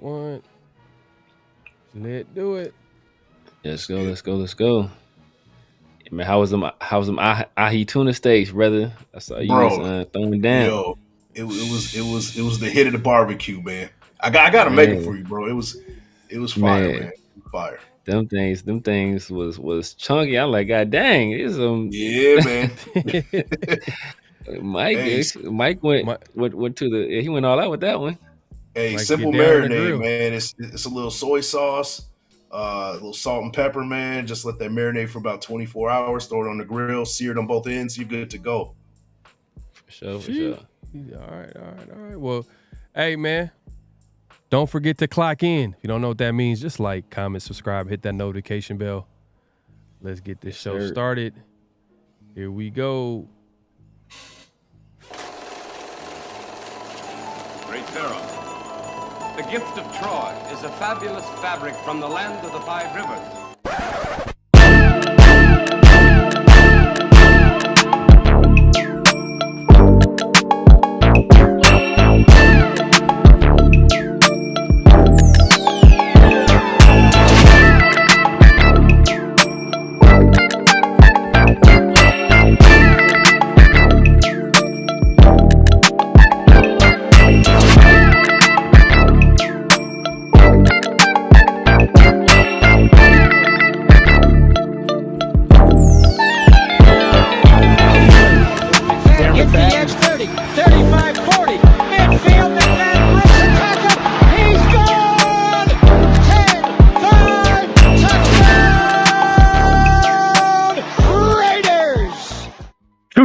one. Let's do it. Let's go. Man, how was them ahi tuna steaks, brother? I saw you was throwing down. Yo, it was the hit of the barbecue, man. I gotta make it for you, bro. It was fire, man. Fire. Them things was chunky. I'm like, God dang, it's yeah, man. Mike went to the he went all out with that one. Hey, like simple marinade, man. It's a little soy sauce, a little salt and pepper, man. Just let that marinate for about 24 hours. Throw it on the grill, sear it on both ends. You're good to go. For sure. All right. Well, hey, man. Don't forget to clock in. If you don't know what that means, just like, comment, subscribe, hit that notification bell. Let's get this show started. Here we go. Great Pharaoh, the gift of Troy is a fabulous fabric from the land of the 5 rivers.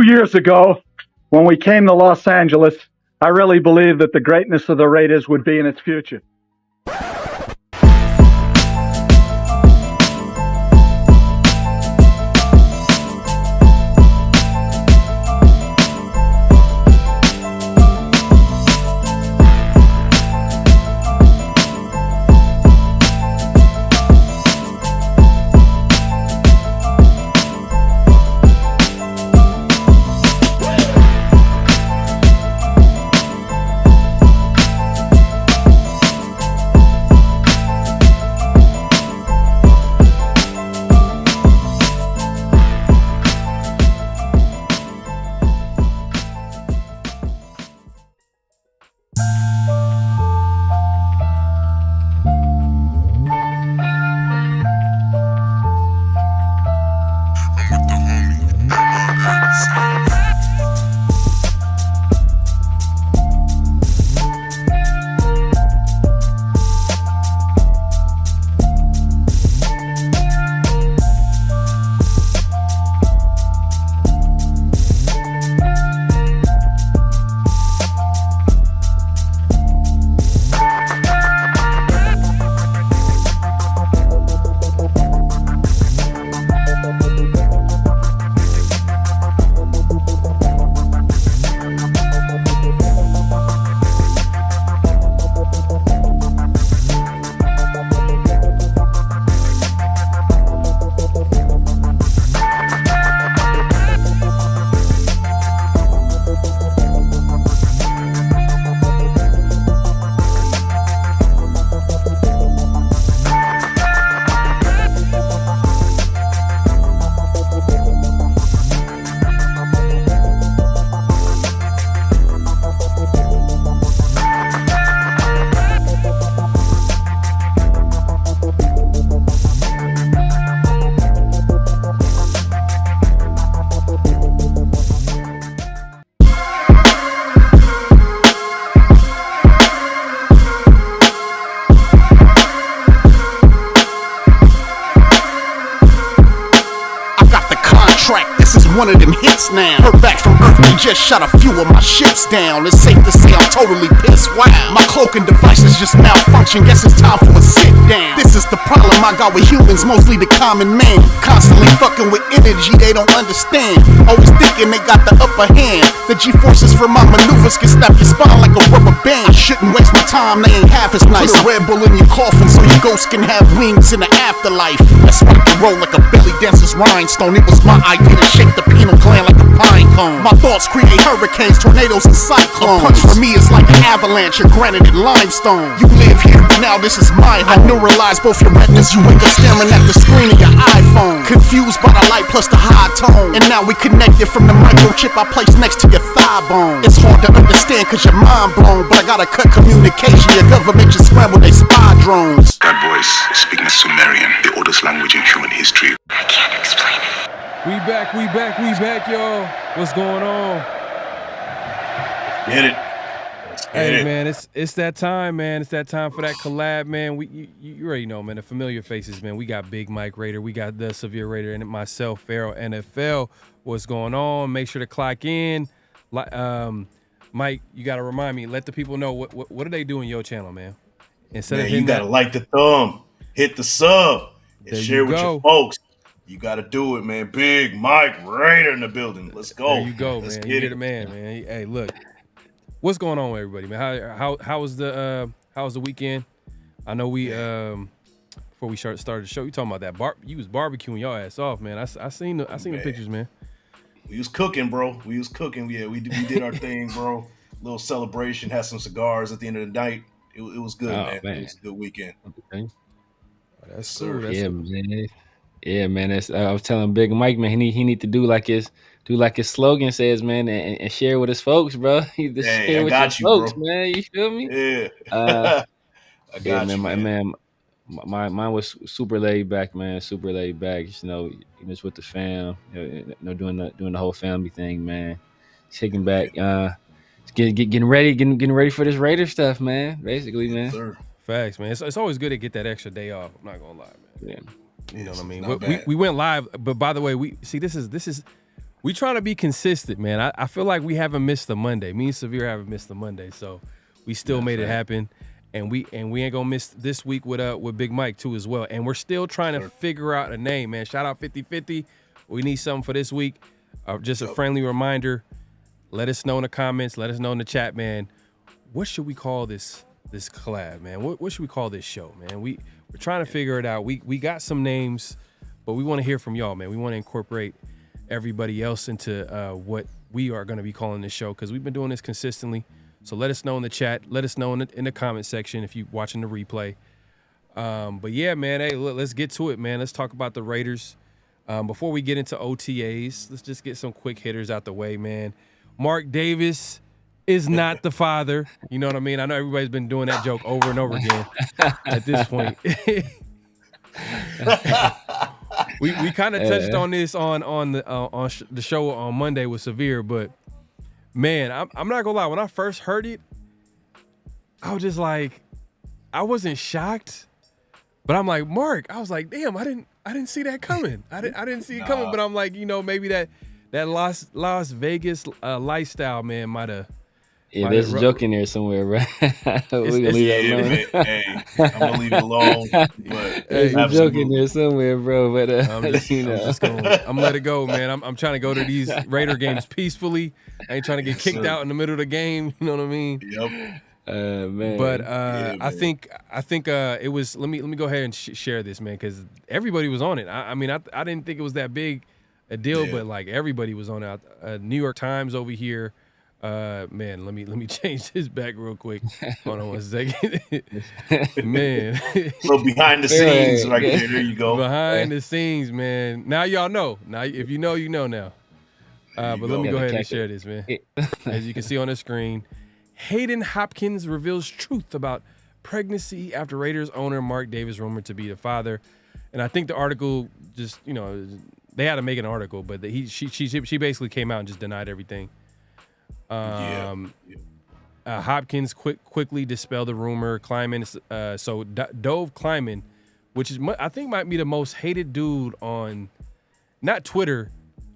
Years ago, when we came to Los Angeles, I really believed that the greatness of the Raiders would be in its future. One of them hits now. Heard back from Earth, we just shot a few of my ships down. It's safe to say I'm totally pissed. Wow, my cloaking devices just malfunction. Guess it's time for a sit down. This is the problem I got with humans, mostly the common man. Constantly fucking with energy they don't understand. Always thinking they got the upper hand. The G-forces from my maneuvers can snap your spine like a rubber band. I shouldn't waste my time, they ain't half as nice. Put a Red Bull in your coffin so your ghost can have wings in the afterlife. Let's rock and roll like a belly dancer's rhinestone. It was my idea to shake the pineal gland like a pine cone. My thoughts create hurricanes, tornadoes, and cyclones. A punch for me is like an avalanche of granite and limestone. You live here, but now this is my home. I neuralize both your retinas, you wake up staring at the screen of your iPhone. Confused by the light plus the high tone. And now we connected from the microchip I placed next to your thigh bone. It's hard to understand cause your mind blown, but I gotta cut communication. Your government just scrambled they spy drones. That voice is speaking Sumerian, the oldest language in human history. I can't explain it. We back, y'all. What's going on? Get it. Let's get it. Man, it's that time, man. It's that time for that collab, man. You already know, man. The familiar faces, man. We got Big Mike Raider, we got the Severe Raider, and myself, Pharaoh NFL. What's going on? Make sure to clock in. Mike, you got to remind me. Let the people know what do they do in your channel, man. Instead of you gotta like the thumb, hit the sub, and share with your folks. You got to do it, man. Big Mike Raider in the building. Let's go. There you go, man. You're the man, man. Hey, look, what's going on with everybody, man? How was the weekend? I know we before we started the show, you talking about that you was barbecuing your ass off, man. I seen the pictures, man. We was cooking, bro. Yeah, we did our thing, bro. Little celebration. Had some cigars at the end of the night. It was good, man. It was a good weekend. Okay. That's cool. Man. Yeah, man. I was telling Big Mike, man, he need to do like his slogan says, man, and share with his folks, bro. He need to share with his folks, bro. Man. You feel me? Yeah. I got you, man. Mine was super laid back, man. Super laid back. Just with the fam, doing the whole family thing, man. Kicking back, getting ready for this Raider stuff, man. Basically, man. Yes, sir. Facts, man. It's always good to get that extra day off. I'm not gonna lie, man. Yeah. You know what I mean? We went live, but by the way, this is we trying to be consistent, man. I feel like we haven't missed the Monday. Me and Severe haven't missed the Monday, so we still made it happen. And we ain't gonna miss this week with Big Mike too as well. And we're still trying to figure out a name, man. Shout out 50-50. We need something for this week. Just a friendly reminder. Let us know in the comments. Let us know in the chat, man. What should we call this collab, man? What should we call this show, man? We're trying to figure it out. We got some names, but we want to hear from y'all, man. We want to incorporate everybody else into what we are going to be calling this show because we've been doing this consistently. So let us know in the chat. Let us know in the comment section if you're watching the replay. But yeah, man, hey, let's get to it, man. Let's talk about the Raiders. Before we get into OTAs, let's just get some quick hitters out the way, man. Mark Davis is not the father. You know what I mean? I know everybody's been doing that joke over and over again at this point. we kind of touched on this on the show on Monday with Severe, but man, I'm not gonna lie. When I first heard it, I was just like, I wasn't shocked, but I'm like, Mark, I was like, damn, I didn't see that coming. I didn't see it coming, but I'm like, maybe that Las Vegas lifestyle, man, might have. Yeah, there's a joke in there somewhere, right? We're gonna leave that alone. Hey, I'm gonna leave it alone. But there's a joke in there somewhere, bro. But I'm gonna let it go, man. I'm trying to go to these Raider games peacefully. I ain't trying to get kicked out in the middle of the game. You know what I mean? Yep. Man. But I think it was. Let me go ahead and share this, man, because everybody was on it. I mean, I didn't think it was that big a deal, but like everybody was on it. New York Times over here. Man, let me change this back real quick. Hold on one second. Man. So behind the scenes right there. There you go. Behind the scenes, man. Now y'all know. Now if you know, you know now. But let me go ahead and share this, man. As you can see on the screen, Hayden Hopkins reveals truth about pregnancy after Raiders owner Mark Davis rumored to be the father. And I think the article just, they had to make an article, but she basically came out and just denied everything. Hopkins quickly dispelled the rumor. Kleiman, Dove Kleiman, which is I think might be the most hated dude on not Twitter,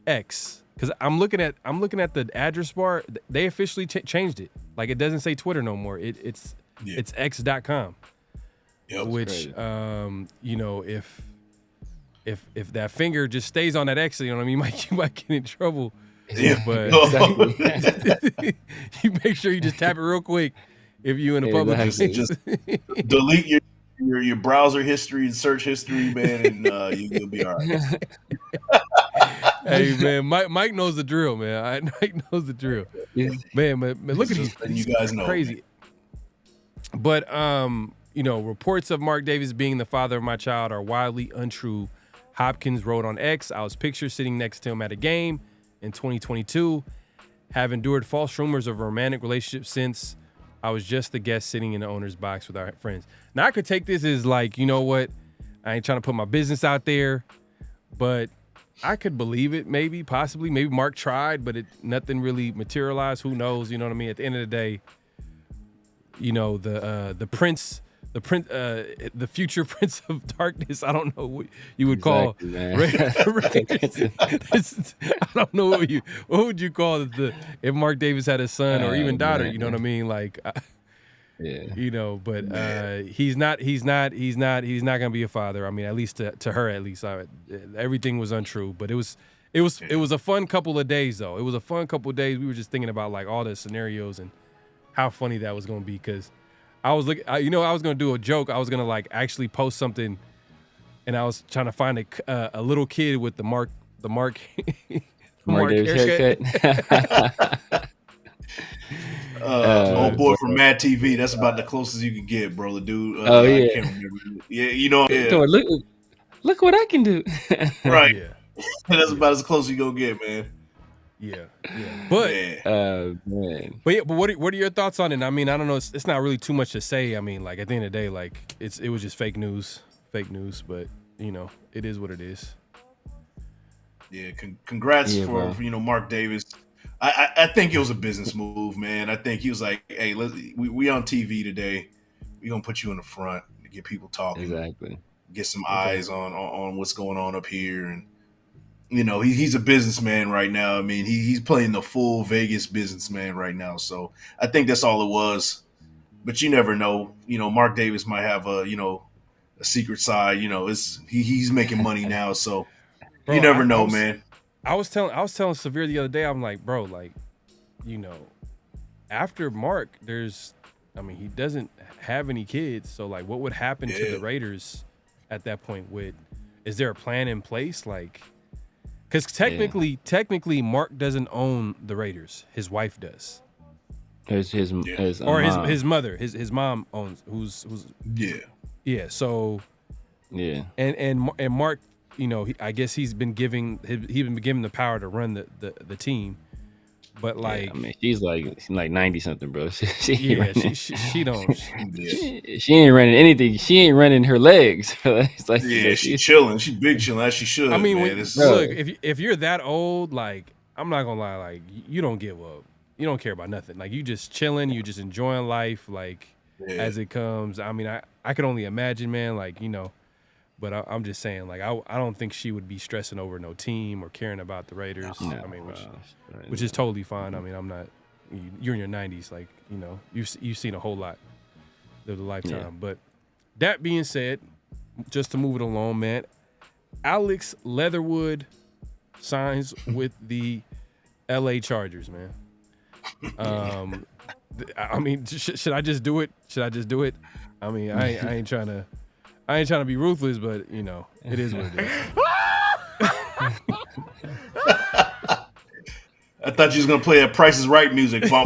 X, because I'm looking at the address bar. They officially changed it. Like it doesn't say Twitter no more. It's x.com. Yep, which if that finger just stays on that X, you know what I mean, you might get in trouble. Yeah, but you make sure you just tap it real quick if you in a public place. Just delete your browser history and search history, man, and you'll be all right. Hey man, Mike knows the drill, man. Mike knows the drill. Man, look at these guys know, crazy. Man. But reports of Mark Davis being the father of my child are wildly untrue. Hopkins wrote on X, I was pictured sitting next to him at a game in 2022. Have endured false rumors of a romantic relationship since. I was just the guest sitting in the owner's box with our friends. Now I could take this as like, you know what? I ain't trying to put my business out there, but I could believe it, maybe, possibly. Maybe Mark tried, but nothing really materialized. Who knows? You know what I mean? At the end of the day, the future Prince of Darkness. I don't know what you would call. I don't know what would you call it if Mark Davis had a son or even daughter. Man. You know what I mean? Like, yeah. But he's not gonna be a father. I mean, at least to her, at least everything was untrue. But it was a fun couple of days though. It was a fun couple of days. We were just thinking about like all the scenarios and how funny that was gonna be because. I was looking, I was gonna do a joke. I was gonna like actually post something, and I was trying to find a little kid with the Mark haircut. Old boy from Mad TV. That's about the closest you can get, bro. The dude. Yeah. I can't remember. Yeah, Yeah. Look what I can do. Right. Yeah. That's about as close as you gonna get, man. Yeah. But man. But what are your thoughts on it? I mean, I don't know. It's not really too much to say. I mean, like at the end of the day, like it was just fake news. But it is what it is. Yeah. Congrats for Mark Davis. I think it was a business move, man. I think he was like, hey, we on TV today. We gonna put you in the front to get people talking. Exactly. Get some eyes on what's going on up here and. He's a businessman right now. I mean, he's playing the full Vegas businessman right now. So I think that's all it was. But you never know. Mark Davis might have a secret side. He's making money now, so bro, you never know, man. I was telling Severe the other day. I'm like, bro, like, after Mark, he doesn't have any kids. So like, what would happen to the Raiders at that point? Is there a plan in place? Like. Because technically, Mark doesn't own the Raiders. His wife does. His mother. His mom owns. Who's yeah. So and Mark, I guess he's been given the power to run the team. But like, she's like 90 something, bro. She don't. She ain't running anything. She ain't running her legs. It's like, she's chilling. She's big chilling as she should. I mean, man. Look, if you're that old, like I'm not gonna lie, like you don't give up. You don't care about nothing. Like you just chilling. You just enjoying life, like as it comes. I mean, I could only imagine, man. Like But I'm just saying, like, I don't think she would be stressing over no team or caring about the Raiders. No, I mean, which is totally fine. I mean, I'm not. You're in your 90s, like you've seen a whole lot, lived a lifetime. Yeah. But that being said, just to move it along, man, Alex Leatherwood signs with the L.A. Chargers, man. I mean, should I just do it? I mean, I ain't trying to be ruthless, but it is what it is. I thought you was gonna play a Price is Right music. I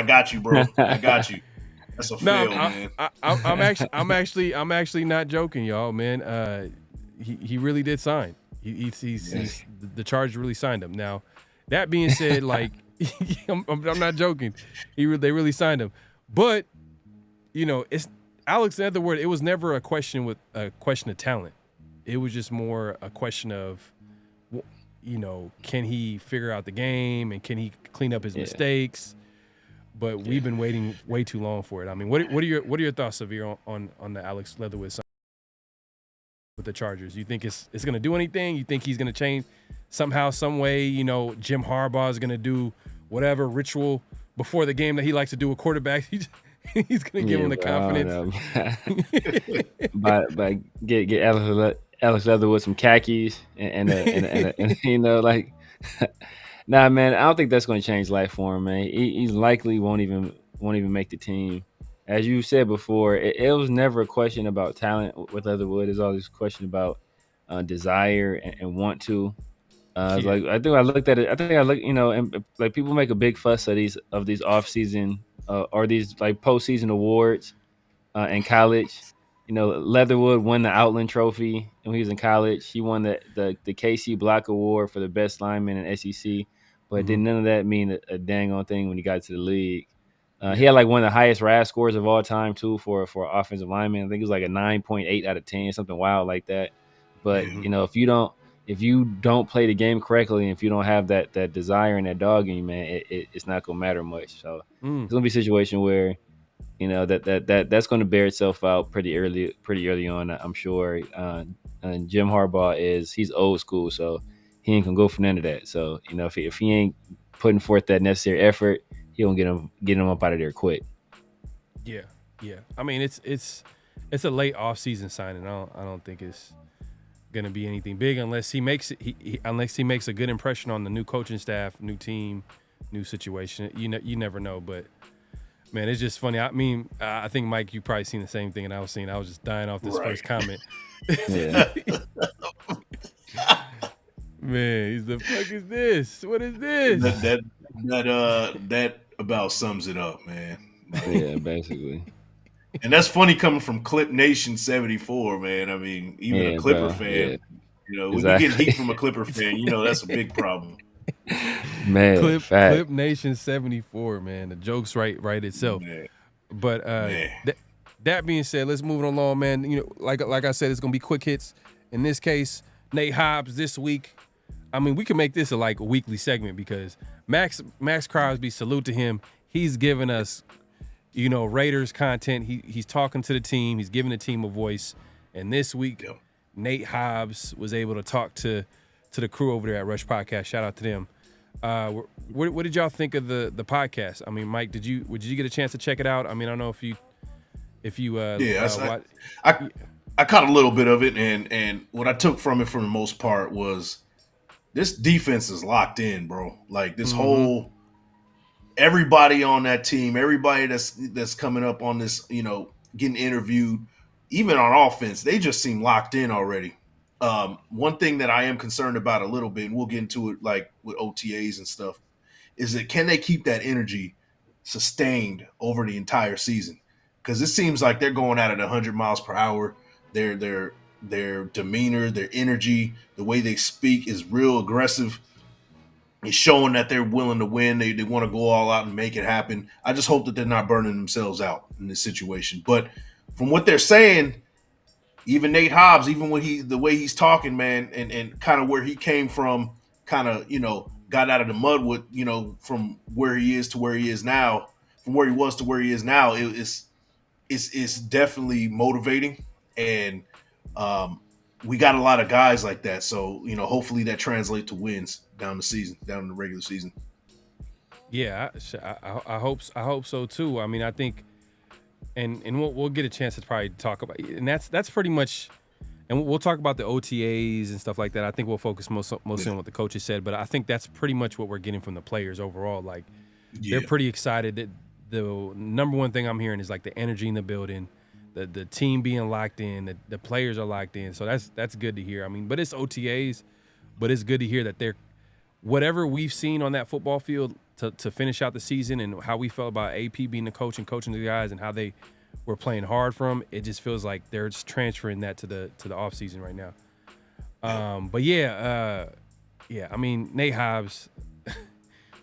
got you, bro. I got you. That's a fail, man. I'm actually not joking, y'all, man. He really did sign. He's the Chargers really signed him. Now, that being said, like I'm not joking. They really signed him, but it's. Alex Leatherwood, it was never a question of talent. It was just more a question of, can he figure out the game and can he clean up his mistakes? But we've been waiting way too long for it. I mean, what are your thoughts, Severe, on the Alex Leatherwood sign with the Chargers? You think it's going to do anything? You think he's going to change somehow, some way? Jim Harbaugh is going to do whatever ritual before the game that he likes to do with quarterbacks. He's gonna give him the confidence. But get Alex Leatherwood some khakis and like, nah, man. I don't think that's gonna change life for him, man. He likely won't even make the team. As you said before, it was never a question about talent with Leatherwood. It's always a question about desire and want to. Like I think I looked at it. I think I look, and like people make a big fuss of these off season or these like postseason awards in college. Leatherwood won the Outland Trophy when he was in college. He won the KC Block Award for the best lineman in SEC, but did none of that mean a dang on thing when he got to the league. He had like one of the highest RAS scores of all time too for offensive lineman. I think it was like a 9.8 out of 10, something wild like that. But if you don't play the game correctly, and if you don't have that desire and that dog in you, man, it's not gonna matter much. So it's gonna be a situation where that's going to bear itself out pretty early on, I'm sure. And Jim Harbaugh he's old school, so he ain't gonna go for none of that. So if he ain't putting forth that necessary effort, he won't get him up out of there quick. Yeah. I mean, it's a late offseason signing. I don't think it's gonna be anything big unless he makes a good impression on the new coaching staff, new team, new situation. You never know, but. Man, it's just funny. I mean, I think, Mike, you probably seen the same thing, and I was just dying off this first comment. Yeah. Man, he's the fuck is this? What is this? That about sums it up, man. Yeah, basically. And that's funny coming from Clip Nation 74, man. I mean, even a Clipper fan, when you get heat from a Clipper fan, that's a big problem. Man, Clip Nation 74, man. The joke's right itself. Man. But that being said, let's move it along, man. Like I said, it's gonna be quick hits. In this case, Nate Hobbs this week. I mean, we can make this a weekly segment because Max Crosby, salute to him. He's giving us, Raiders content. He's talking to the team. He's giving the team a voice. And this week, Nate Hobbs was able to talk to the crew over there at Rush Podcast. Shout out to them. What did y'all think of the podcast? I mean, Mike, did you get a chance to check it out? I mean, I don't know if you I caught a little bit of it, and what I took from it for the most part was this defense is locked in, bro. Like this whole everybody on that team, everybody that's coming up on this, getting interviewed, even on offense, they just seem locked in already. One thing that I am concerned about a little bit, and we'll get into it like with OTAs and stuff, is that can they keep that energy sustained over the entire season? Because it seems like they're going at it 100 miles per hour. Their demeanor, their energy, the way they speak is real aggressive. It's showing that they're willing to win. They want to go all out and make it happen. I just hope that they're not burning themselves out in this situation. But from what they're saying, even Nate Hobbs, even when the way he's talking, man, and kind of where he came from, kind of, got out of the mud with, from where he is to where he is now, from where he was to where he is now, it's definitely motivating. And we got a lot of guys like that. So, hopefully that translates to wins down the regular season. Yeah, I hope so too. I mean, I think and we'll get a chance to probably talk about it. And that's pretty much, and we'll talk about the OTAs and stuff like that. I think we'll focus mostly on what the coaches said, but I think that's pretty much what we're getting from the players overall. Like they're pretty excited. That the number one thing I'm hearing is like the energy in the building, the team being locked in, the players are locked in. So that's good to hear. I mean, but it's OTAs, but it's good to hear that they're whatever we've seen on that football field to finish out the season and how we felt about AP being the coach and coaching the guys and how they were playing hard for them. It just feels like they're just transferring that to the offseason right now. But I mean, Nate Hobbs,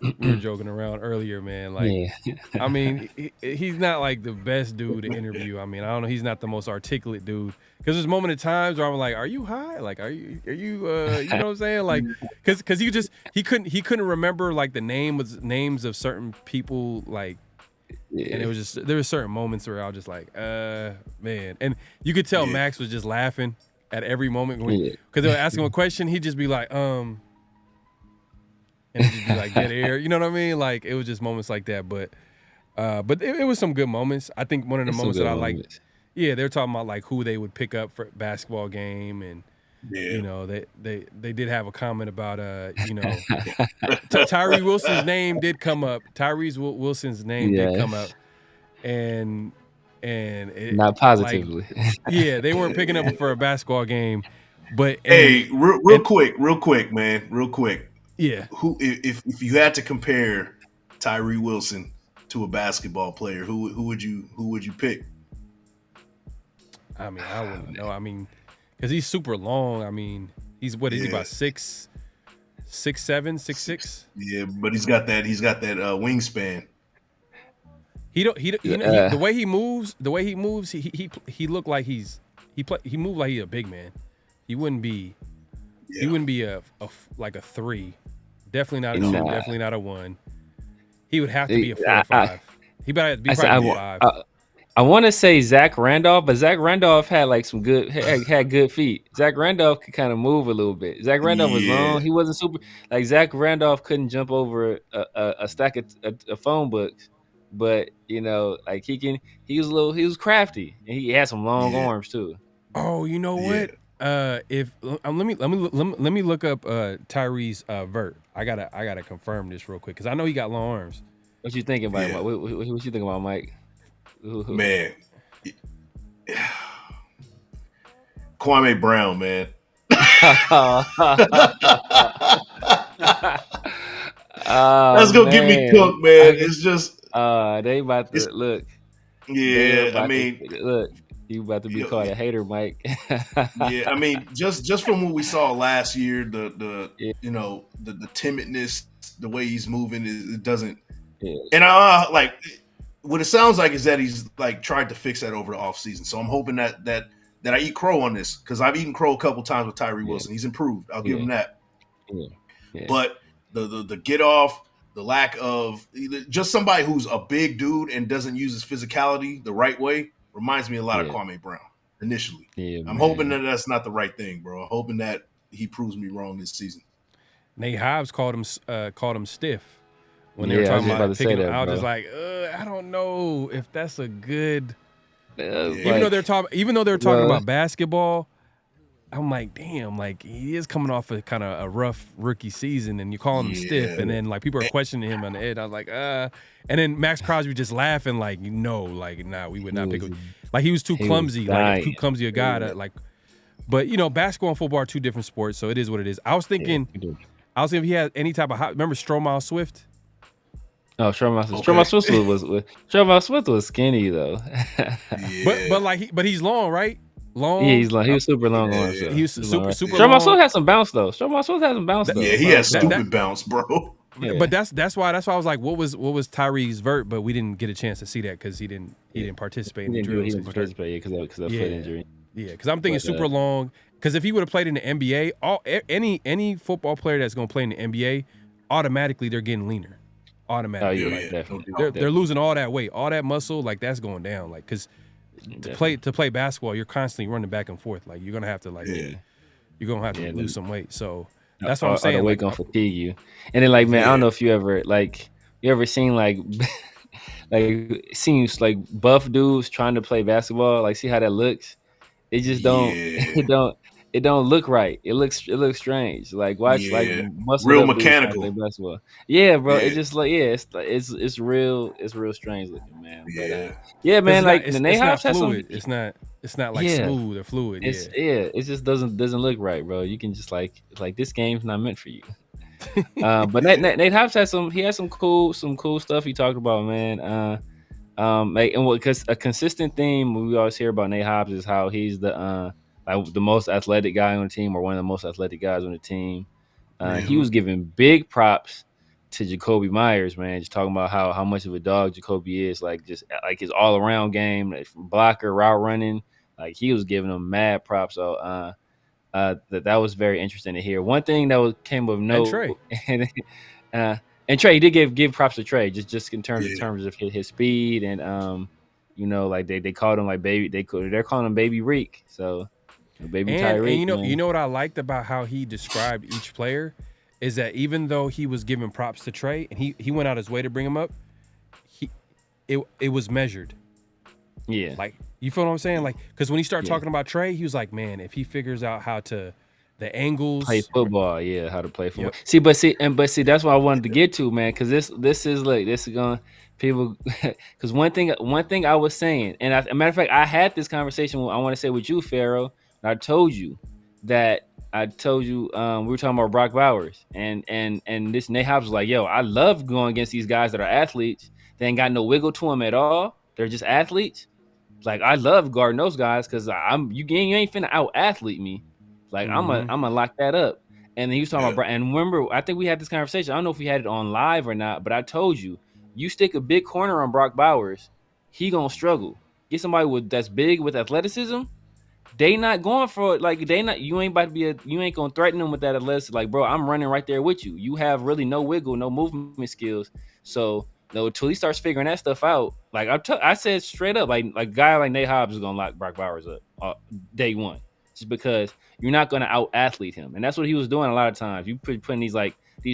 we were joking around earlier, man. Like, I mean, he's not like the best dude to interview. I mean, I don't know. He's not the most articulate dude. Because there's moment of times where I'm like, are you high? Like, are you you know what I'm saying? Like, because he couldn't remember like the names of certain people, like, and it was just, there were certain moments where I was just like, man. And you could tell Max was just laughing at every moment because they were asking him a question. He'd just be like, and it'd just be like, dead air. You know what I mean? Like, it was just moments like that. But it was some good moments. I think one of the moments that I liked, they were talking about like who they would pick up for a basketball game. And, you know, they did have a comment about, you know, Tyree Wilson's name did come up. Tyrese Wilson's name did come up. And it, not positively. Like, they weren't picking up for a basketball game. But hey, real quick, man, real quick. Yeah. Who if you had to compare Tyree Wilson to a basketball player, who would you pick? I mean, I wouldn't know. I mean, because he's super long. I mean, he's what is he about 6'7", 6'6"? Yeah, but he's got that wingspan. The way he moves, he looked like he moved like he's a big man. He wouldn't be a 3. Definitely not a 2, definitely not a 1. He would have to be a 4 or 5. He better be probably 5. I want to say Zach Randolph, but Zach Randolph had like some good had good feet. Zach Randolph could kind of move a little bit. Zach Randolph was long. He wasn't super like Zach Randolph couldn't jump over a stack of phone books, but you know, like he was crafty and he had some long arms too. Oh, you know what? Let me look up Tyree's vert. I gotta confirm this real quick because I know he got long arms. What you thinking about? Mike? What you thinking about, Mike? Man, Kwame Brown, man. That's gonna get me cooked, man. It's just they about to look. Yeah, I mean, look, you about to be called a hater, Mike. Yeah, I mean, just from what we saw last year, the timidness, the way he's moving, it doesn't. Yeah. And I like. What it sounds like is that he's like tried to fix that over the offseason. So I'm hoping that I eat crow on this because I've eaten crow a couple times with Tyree Wilson. He's improved. I'll give him that. Yeah. But the get off, the lack of just somebody who's a big dude and doesn't use his physicality the right way reminds me a lot of Kwame Brown initially. Yeah, I'm hoping that that's not the right thing, bro. I'm hoping that he proves me wrong this season. Nate Hobbs called him stiff. When they were talking about picking him out, just like I don't know if that's a good. Even though they're talking about basketball, I'm like, damn, like he is coming off of kind of a rough rookie season, and you call him stiff, and then like people are questioning him on the edge. I was like, and then Max Crosby just laughing, like, nah, we would not pick him. Like he was too clumsy, like too clumsy a guy to like. But you know, basketball and football are two different sports, so it is what it is. I was thinking if he had any type of remember Stromile Swift. Oh, Stromile Swift was skinny though. but he's long, right? Long. Yeah, he's long. He was super long arms. He was super long. Stromile Swift had some bounce though. Stromile Swift had some bounce though. Yeah, he has stupid bounce, bro. Yeah. But that's why I was like, what was Tyree's vert? But we didn't get a chance to see that because he didn't participate in the drills. He didn't participate because of foot injury. Yeah, because I'm thinking super long. Because if he would have played in the NBA, any football player that's going to play in the NBA, automatically they're getting leaner. Automatically, they're losing all that weight, all that muscle, like that's going down. Like because to play basketball, you're constantly running back and forth. Like you're gonna have to lose some weight. So that's what I'm saying. The weight gonna fatigue you. And then like man, I don't know if you ever seen like seems like buff dudes trying to play basketball. Like see how that looks. It just don't. It don't look right. It looks strange. Like watch like real mechanical basketball. Yeah, bro. It just like it's real strange looking, man. But, man. Like the Nate Hobbs has some. It's not like smooth or fluid. It just doesn't look right, bro. You can just like this game's not meant for you. But Nate Hobbs has some. He has some cool stuff he talked about, man. Because a consistent theme we always hear about Nate Hobbs is how he's the most athletic guy on the team or one of the most athletic guys on the team. He was giving big props to Jacoby Myers, man, just talking about how much of a dog Jacoby is, like just like his all around game, like blocker, route running, like he was giving him mad props. So that was very interesting to hear. One thing that came of note, and Trey, he did give props to Trey, just in terms of his speed and like they called him like baby, they're calling him Baby Reek, so. Baby Tyreek, and you know what I liked about how he described each player is that even though he was giving props to Trey and he went out his way to bring him up, it was measured. Yeah, like you feel what I'm saying? Like because when he started talking about Trey, he was like, man, if he figures out how to the angles, play football, how to play football. Yep. See, that's what I wanted to get to, man, because this is going people. Because one thing I was saying, and a matter of fact, I had this conversation. I want to say with you, Pharaoh. I told you that I told you we were talking about Brock Bowers and this Nate Hobbs was like, yo, I love going against these guys that are athletes. They ain't got no wiggle to them at all. They're just athletes. Like I love guarding those guys because you ain't finna out athlete me. Like I'm gonna lock that up. And then he was talking about, and remember, I think we had this conversation. I don't know if we had it on live or not, but I told you, you stick a big corner on Brock Bowers, he gonna struggle. Get somebody that's big with athleticism. They not going for it. Like you ain't gonna threaten them with that unless like, bro, I'm running right there with you. You have really no wiggle, no movement skills. So until he starts figuring that stuff out, like I said straight up, like a guy like Nate Hobbs is gonna lock Brock Bowers up day one, just because you're not gonna out athlete him, and that's what he was doing a lot of times. You putting these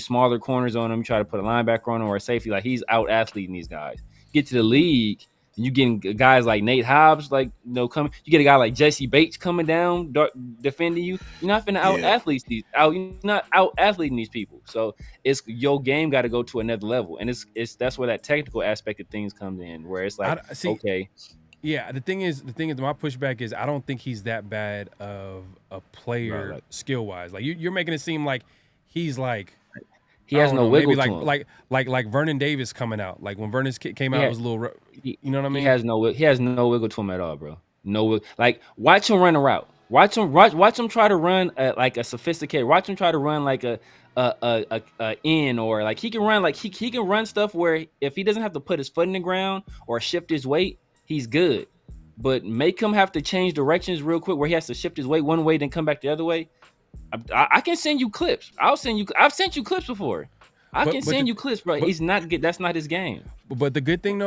smaller corners on him, you try to put a linebacker on him or a safety, like he's out athleting these guys. Get to the league. You getting guys like Nate Hobbs, like coming. You get a guy like Jesse Bates coming down, defending you. You're not finna out athlete You're not out athleting these people. So it's your game got to go to another level, and that's where that technical aspect of things comes in, where it's like, okay, yeah. The thing is, my pushback is I don't think he's that bad of a player skill wise. Like you're making it seem like he's like. He has no wiggle to him. Like Vernon Davis coming out. Like when Vernon came out, it was a little. You know what I mean? He has no wiggle to him at all, bro. No wiggle. Like watch him run a route. Watch him try to run like a sophisticated. Watch him try to run like a in, or like he can run like he can run stuff where if he doesn't have to put his foot in the ground or shift his weight, he's good. But make him have to change directions real quick where he has to shift his weight one way then come back the other way. I can send you clips. I've sent you clips before. I can send you clips, bro. He's not good. That's not his game. But the good thing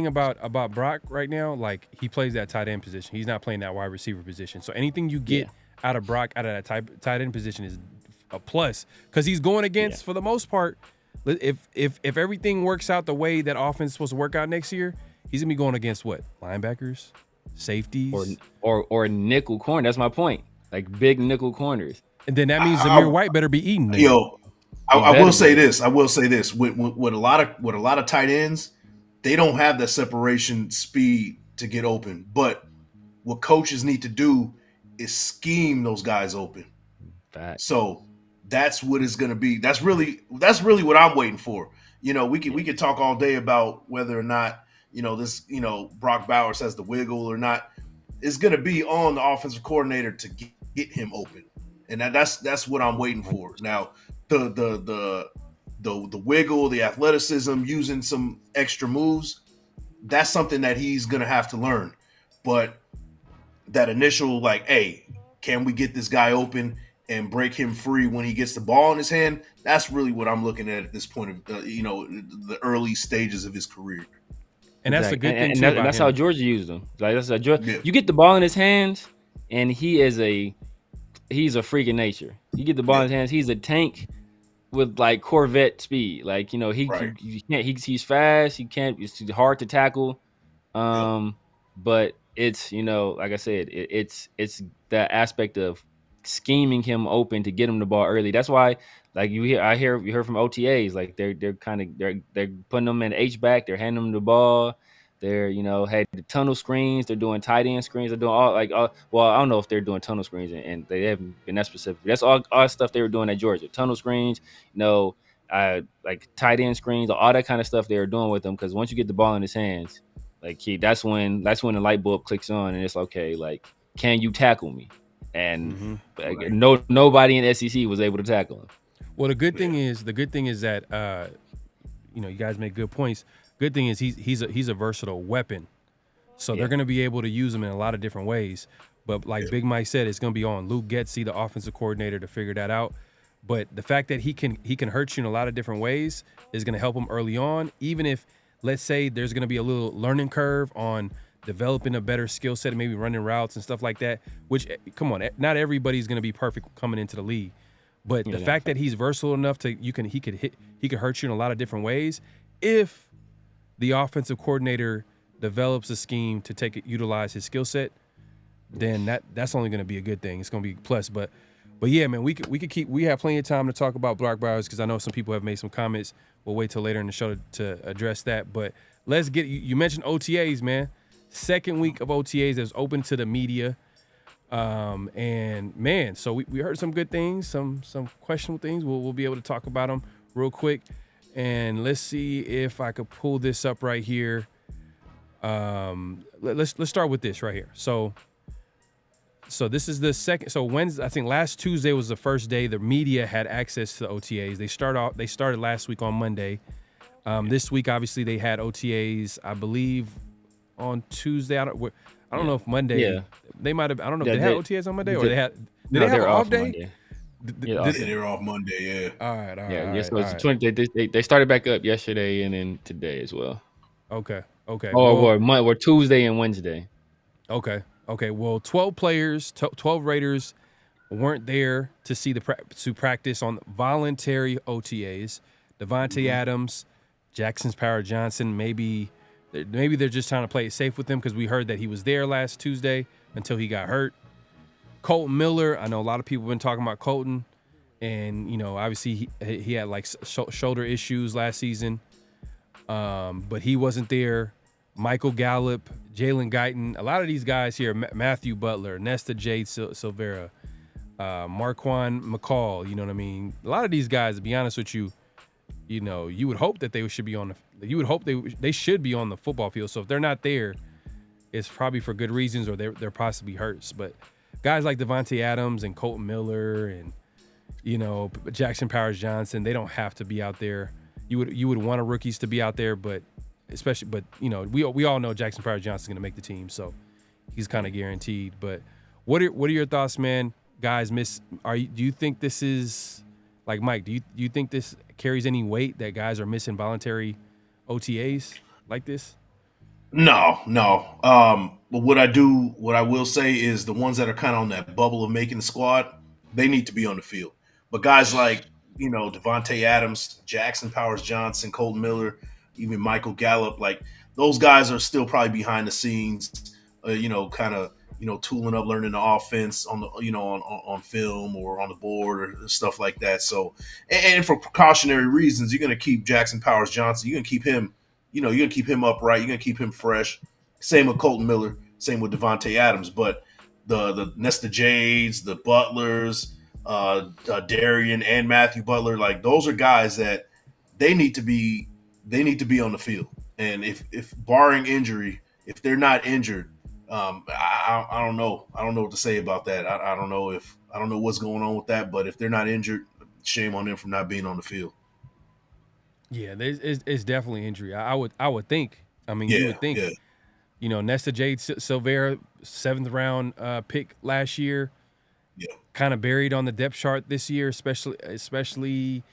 about Brock right now, like he plays that tight end position. He's not playing that wide receiver position. So anything you get out of Brock out of that tight end position is a plus because he's going against for the most part. If everything works out the way that offense is supposed to work out next year, he's gonna be going against what? Linebackers, safeties, or nickel corner. That's my point. Like big nickel corners. And then that means Zamir White better be eating them. Yo, I will say this. With a lot of tight ends, they don't have that separation speed to get open. But what coaches need to do is scheme those guys open. So that's what it's going to be. That's really what I'm waiting for. We could talk all day about whether or not Brock Bowers has the wiggle or not. It's going to be on the offensive coordinator to get him open, and that's what I'm waiting for. Now, the wiggle, the athleticism, using some extra moves, that's something that he's going to have to learn. But that initial hey, can we get this guy open and break him free when he gets the ball in his hand? That's really what I'm looking at this point of the early stages of his career. And that's a good thing too. That's how Georgia used him. Like that's Georgia. You get the ball in his hands, and he's a freak of nature. You get the ball in his hands, he's a tank with like Corvette speed. Like he's fast. It's hard to tackle. But it's like I said, it's that aspect of scheming him open to get him the ball early. That's why you heard from OTAs, like they're putting them in H-back, they're handing them the ball. They're had the tunnel screens, they're doing tight end screens, they're doing well, I don't know if they're doing tunnel screens and they haven't been that specific. That's all stuff they were doing at Georgia. Tunnel screens, like tight end screens, all that kind of stuff they were doing with them, because once you get the ball in his hands, that's when the light bulb clicks on and it's okay, like, can you tackle me? And nobody in SEC was able to tackle him. Well, the good thing is that you guys make good points. Good thing is he's a versatile weapon, so they're going to be able to use him in a lot of different ways. But like Big Mike said, it's going to be on Luke Getsy, the offensive coordinator, to figure that out. But the fact that he can hurt you in a lot of different ways is going to help him early on. Even if, let's say, there's going to be a little learning curve on developing a better skill set and maybe running routes and stuff like that. Which, come on, not everybody's going to be perfect coming into the league. But the fact that he's versatile enough he could hurt you in a lot of different ways if the offensive coordinator develops a scheme to utilize his skill set, then that's only going to be a good thing. It's going to be a plus. But yeah, man, we have plenty of time to talk about Brock Bowers because I know some people have made some comments. We'll wait till later in the show to address that. But let's get you mentioned OTAs, man. Second week of OTAs that's open to the media. And man, so we heard some good things, some questionable things. We'll be able to talk about them real quick. And let's see if I could pull this up right here. Let's start with this right here. So this is the second. So Wednesday, I think last Tuesday was the first day the media had access to the OTAs. They started last week on Monday. This week, obviously, they had OTAs, I believe, on Tuesday. I don't know if Monday. Yeah. They might have. I don't know. Did they have OTAs on Monday, or they had? Did they have an off day? They're off Monday. Yeah. All right. Yeah. So it's 20. They started back up yesterday and then today as well. Okay. Or Tuesday and Wednesday. Okay. Well, 12 players, 12 Raiders weren't there to see to practice on voluntary OTAs. Devontae Adams, Jackson Power Johnson, maybe they're just trying to play it safe with him because we heard that he was there last Tuesday until he got hurt. Colton Miller, I know a lot of people have been talking about Colton, and obviously he had like shoulder issues last season, but he wasn't there. Michael Gallup, Jalen Guyton, a lot of these guys here, Matthew Butler, Nesta Jade Silvera, Marquand McCall, you know what I mean? A lot of these guys, to be honest with you, you would hope that they should be on they should be on the football field. So if they're not there, it's probably for good reasons, or they're possibly hurt. But guys like Devontae Adams and Colton Miller and Jackson Powers Johnson, they don't have to be out there. You would want rookies to be out there, but we all know Jackson Powers Johnson's going to make the team, so he's kind of guaranteed. But what are your thoughts, man? Guys, do you think this is like Mike? Do you think this carries any weight that guys are missing voluntary OTAs like this? No. But what I will say is the ones that are kind of on that bubble of making the squad, they need to be on the field. But guys like Devontae Adams, Jackson Powers Johnson, Colton Miller, even Michael Gallup, like those guys are still probably behind the scenes, tooling up, learning the offense on the on film or on the board or stuff like that. So, and for precautionary reasons, you're gonna keep Jackson Powers Johnson. You're gonna keep him, you're gonna keep him upright. You're gonna keep him fresh. Same with Colton Miller. Same with Devontae Adams. But the Nesta Jades, the Butlers, Darian and Matthew Butler, like those are guys that they need to be on the field. And if barring injury, if they're not injured, I don't know. I don't know what to say about that. I don't know what's going on with that, but if they're not injured, shame on them for not being on the field. Yeah, it's definitely injury. I would think. I mean, you would think. Yeah. Nesta Jade Silvera, 7th round pick last year. Yeah. Kind of buried on the depth chart this year, especially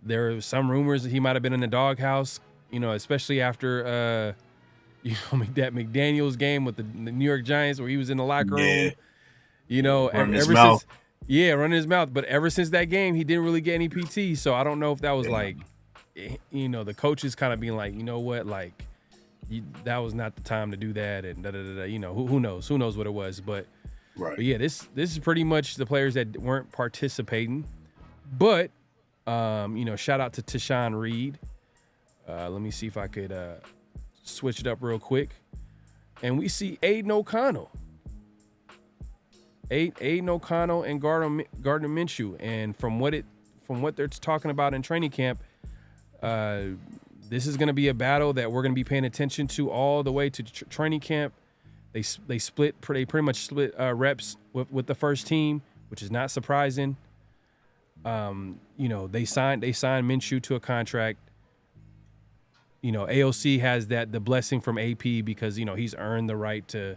there are some rumors that he might have been in the doghouse, especially after that McDaniels game with the New York Giants where he was in the locker room, running his mouth. Running his mouth. But ever since that game, he didn't really get any PT. So I don't know if that was the coaches kind of being like, you know what, like that was not the time to do that, and who knows what it was, but yeah, this is pretty much the players that weren't participating, but shout out to Tashawn Reed. Let me see if I could switch it up real quick. And we see Aiden O'Connell. Aiden O'Connell and Gardner Minshew. And from what they're talking about in training camp, this is going to be a battle that we're going to be paying attention to all the way to training camp. They pretty much split reps with the first team, which is not surprising. They signed Minshew to a contract. AOC has the blessing from AP because he's earned the right to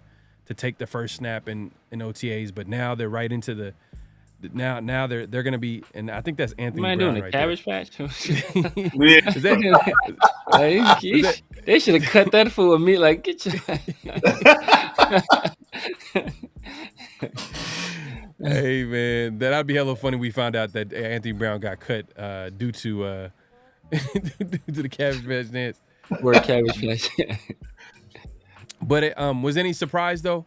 take the first snap in OTAs, but now they're right into the now they're going to be, and I think that's Anthony Brown doing right a cabbage there. patch. They should have cut that fool with me. Like, get your. Hey man, that'd be hella funny. We found out that Anthony Brown got cut due to the cabbage patch dance. Or cabbage patch. But was any surprise though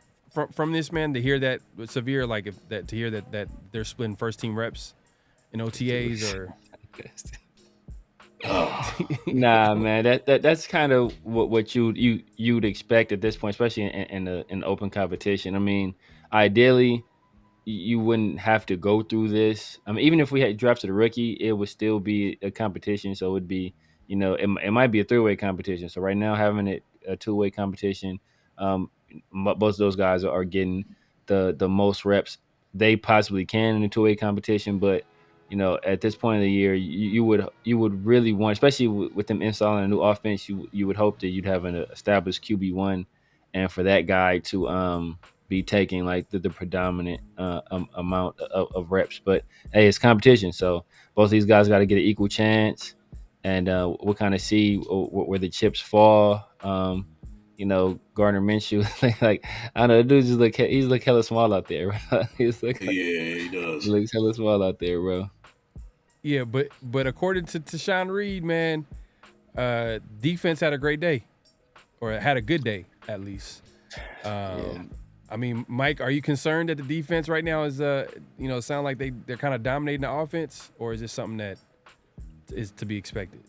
from this man to hear that severe, like to hear that they're splitting first team reps in OTAs or? Nah, man, that's kind of what you'd expect at this point, especially in open competition. I mean, ideally, you wouldn't have to go through this. I mean, even if we had drafted a rookie, it would still be a competition. So it would be, it might be a three-way competition. So right now, having it a two-way competition, both of those guys are getting the most reps they possibly can in a two-way competition. But at this point of the year, you would really want, especially with them installing a new offense, you would hope that you'd have an established QB1, and for that guy to be taking like the predominant amount of reps. But hey, it's competition, so both these guys got to get an equal chance, and we'll kind of see where the chips fall. Gardner Minshew, like I don't know, the dude he's like hella small out there. Bro. He does. He looks hella small out there, bro. Yeah, but according to Sean Reed, man, defense had a great day, or had a good day at least. I mean, Mike, are you concerned that the defense right now is sound like they're kind of dominating the offense, or is this something that is to be expected?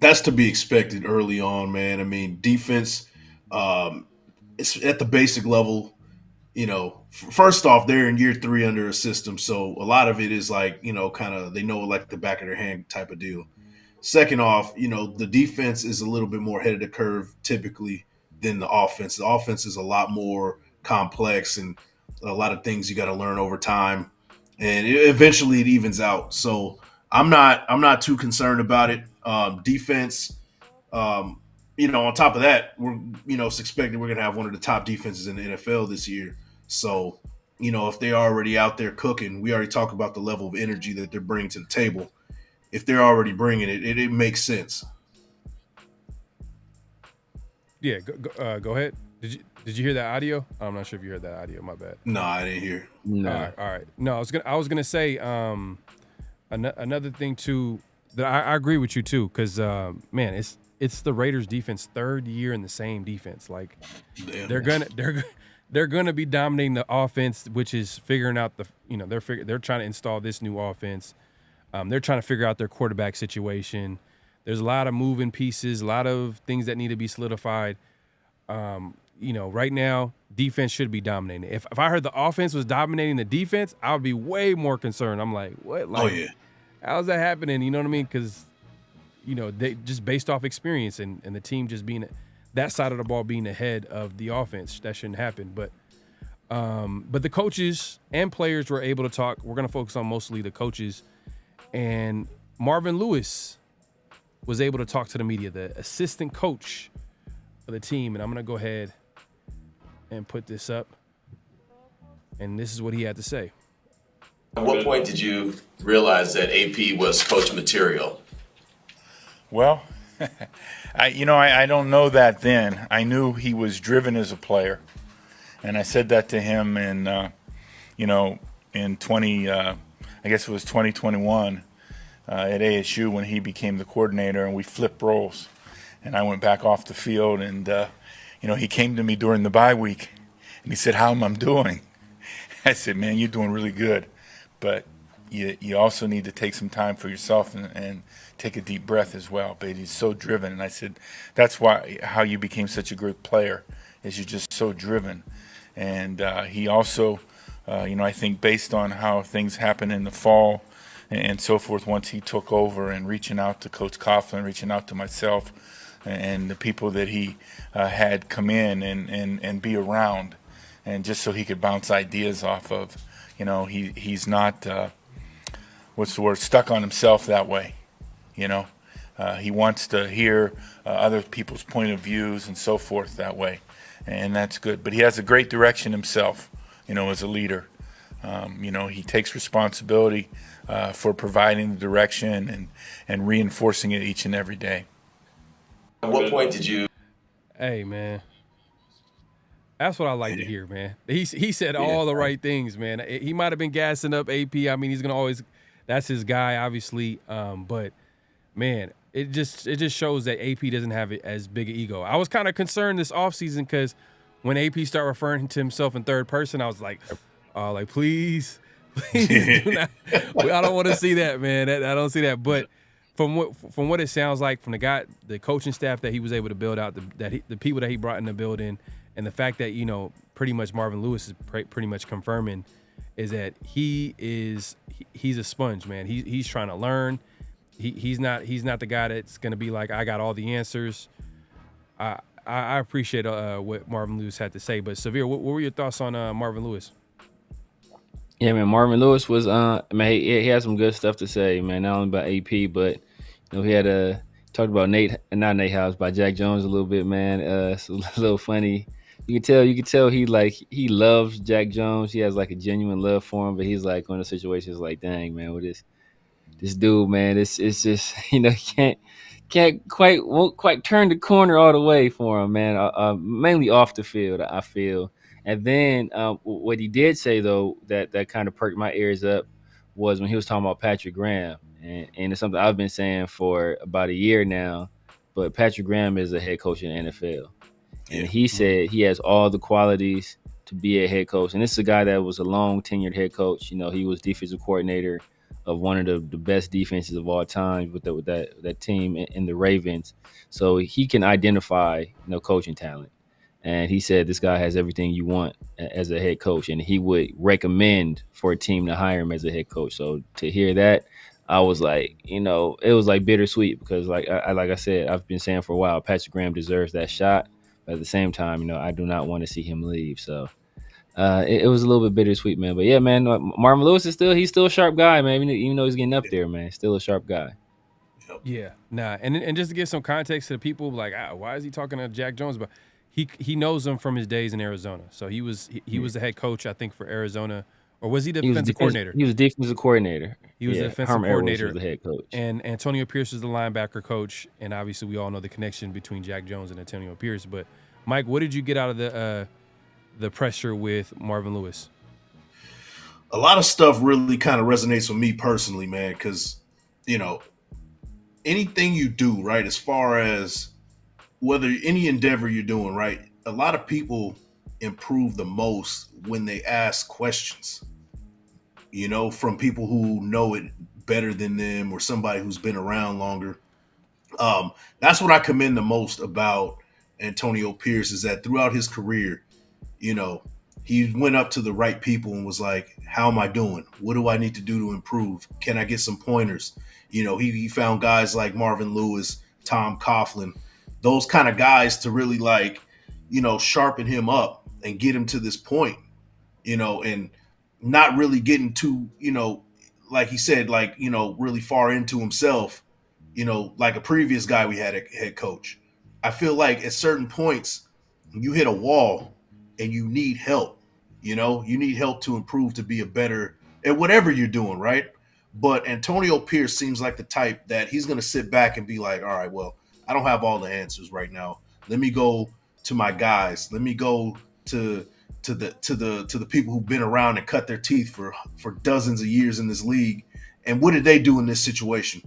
That's to be expected early on, man. I mean, defense, it's at the basic level. First off, they're in year 3 under a system, so a lot of it is like, kind of they know like the back of their hand type of deal. Second off, the defense is a little bit more ahead of the curve typically than the offense. The offense is a lot more complex and a lot of things you got to learn over time, and eventually it evens out. So I'm not too concerned about it. Defense, on top of that, we're it's expected we're gonna have one of the top defenses in the NFL this year. So if they're already out there cooking, we already talked about the level of energy that they're bringing to the table. If they're already bringing it, it makes sense. Yeah, go ahead. Did you hear that audio? I'm not sure if you heard that audio. My bad. No, I didn't hear. No. All right. No, I was gonna say another thing too that I agree with you too, because man, it's the Raiders defense 3rd year in the same defense. Like they're gonna be dominating the offense, which is figuring out they're trying to install this new offense. They're trying to figure out their quarterback situation. There's a lot of moving pieces, a lot of things that need to be solidified. Right now, defense should be dominating. If I heard the offense was dominating the defense, I would be way more concerned. I'm like, what? Like, oh yeah, how's that happening? You know what I mean? Because they just based off experience and the team just being that side of the ball being ahead of the offense, that shouldn't happen. But the coaches and players were able to talk. We're gonna focus on mostly the coaches, and Marvin Lewis was able to talk to the media, the assistant coach of the team, and I'm gonna go ahead and put this up, and this is what he had to say. At what point did you realize that AP was coach material? Well, I don't know that then. I knew he was driven as a player, and I said that to him in in 2021 at ASU when he became the coordinator, and we flipped roles, and I went back off the field, and he came to me during the bye week, and he said, "How am I doing?" I said, "Man, you're doing really good, but you also need to take some time for yourself and take a deep breath as well." But he's so driven, and I said, "That's how you became such a great player, is you're just so driven." And he also, I think based on how things happened in the fall and so forth, once he took over and reaching out to Coach Coughlin, reaching out to myself and the people that he had come in and be around, and just so he could bounce ideas off of, he's not, stuck on himself that way, he wants to hear other people's point of views and so forth that way, and that's good. But he has a great direction himself, as a leader. He takes responsibility for providing the direction and reinforcing it each and every day. At what point did you? Hey, man. That's what I like to hear, man. He said all the right things, man. He might have been gassing up AP. I mean, he's going to always – that's his guy, obviously. But, man, it just shows that AP doesn't have as big an ego. I was kind of concerned this offseason because when AP started referring to himself in third person, I was like, please do not. I don't want to see that, man. I don't see that. But from what it sounds like from the coaching staff that he was able to build out, the people that he brought in the building, and the fact that pretty much Marvin Lewis is pretty much confirming is that he's a sponge, man. He's trying to learn. He's not the guy that's gonna be like, I got all the answers. I appreciate what Marvin Lewis had to say, but Severe, what were your thoughts on Marvin Lewis? Yeah, man, Marvin Lewis was man, he had some good stuff to say, man. Not only about AP, but he had talked about not Nate Hobbs, by Jack Jones a little bit, man. It's a little funny. You can tell he loves Jack Jones. He has like a genuine love for him, but he's like on the situations like, dang, man, with this dude, man, it's just he won't quite turn the corner all the way for him, man. Mainly off the field, I feel. And then what he did say though that kind of perked my ears up was when he was talking about Patrick Graham, and it's something I've been saying for about a year now. But Patrick Graham is a head coach in the NFL, and he said he has all the qualities to be a head coach. And this is a guy that was a long tenured head coach. He was defensive coordinator of one of the best defenses of all time with that team in the Ravens. So he can identify coaching talent. And he said this guy has everything you want as a head coach, and he would recommend for a team to hire him as a head coach. So to hear that, I was like, it was like bittersweet, because like I said, I've been saying for a while, Patrick Graham deserves that shot. But at the same time, I do not want to see him leave. So it was a little bit bittersweet, man. But yeah, man, Marvin Lewis he's still a sharp guy, man. Even though he's getting up there, man, still a sharp guy. Yeah, nah, and just to give some context to the people, like, why is he talking to Jack Jones about? He knows him from his days in Arizona. So he was the head coach, I think, for Arizona, or was he the defensive coordinator? He was defensive coordinator. He was the defensive coordinator. Was the head coach. And Antonio Pierce was the linebacker coach. And obviously, we all know the connection between Jack Jones and Antonio Pierce. But Mike, what did you get out of the pressure with Marvin Lewis? A lot of stuff really kind of resonates with me personally, man, because anything you do, right, as far as whether any endeavor you're doing, right, a lot of people improve the most when they ask questions, from people who know it better than them or somebody who's been around longer. That's what I commend the most about Antonio Pierce, is that throughout his career, he went up to the right people and was like, how am I doing? What do I need to do to improve? Can I get some pointers? He found guys like Marvin Lewis, Tom Coughlin, those kind of guys to really sharpen him up and get him to this point, and not really getting too, like he said, really far into himself, like a previous guy we had a head coach. I feel like at certain points you hit a wall and you need help, you need help to improve, to be a better at whatever you're doing, right? But Antonio Pierce seems like the type that he's going to sit back and be like, all right, well, I don't have all the answers right now. Let me go to my guys. Let me go to the people who've been around and cut their teeth for dozens of years in this league. And what did they do in this situation?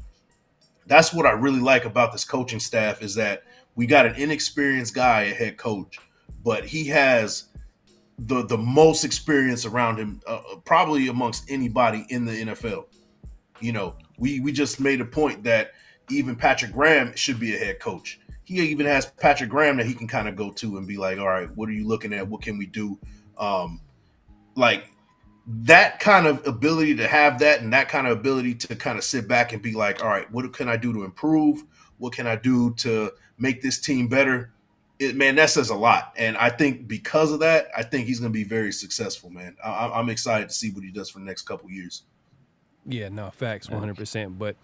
That's what I really like about this coaching staff, is that we got an inexperienced guy, a head coach, but he has the most experience around him, probably amongst anybody in the NFL. We just made a point that even Patrick Graham should be a head coach. He even has Patrick Graham that he can kind of go to and be like, all right, what are you looking at? What can we do? Like that kind of ability to have that, and that kind of ability to kind of sit back and be like, all right, what can I do to improve? What can I do to make this team better? Man, that says a lot. And I think because of that, I think he's going to be very successful, man. I'm excited to see what he does for the next couple of years. Yeah, no, facts, 100%. But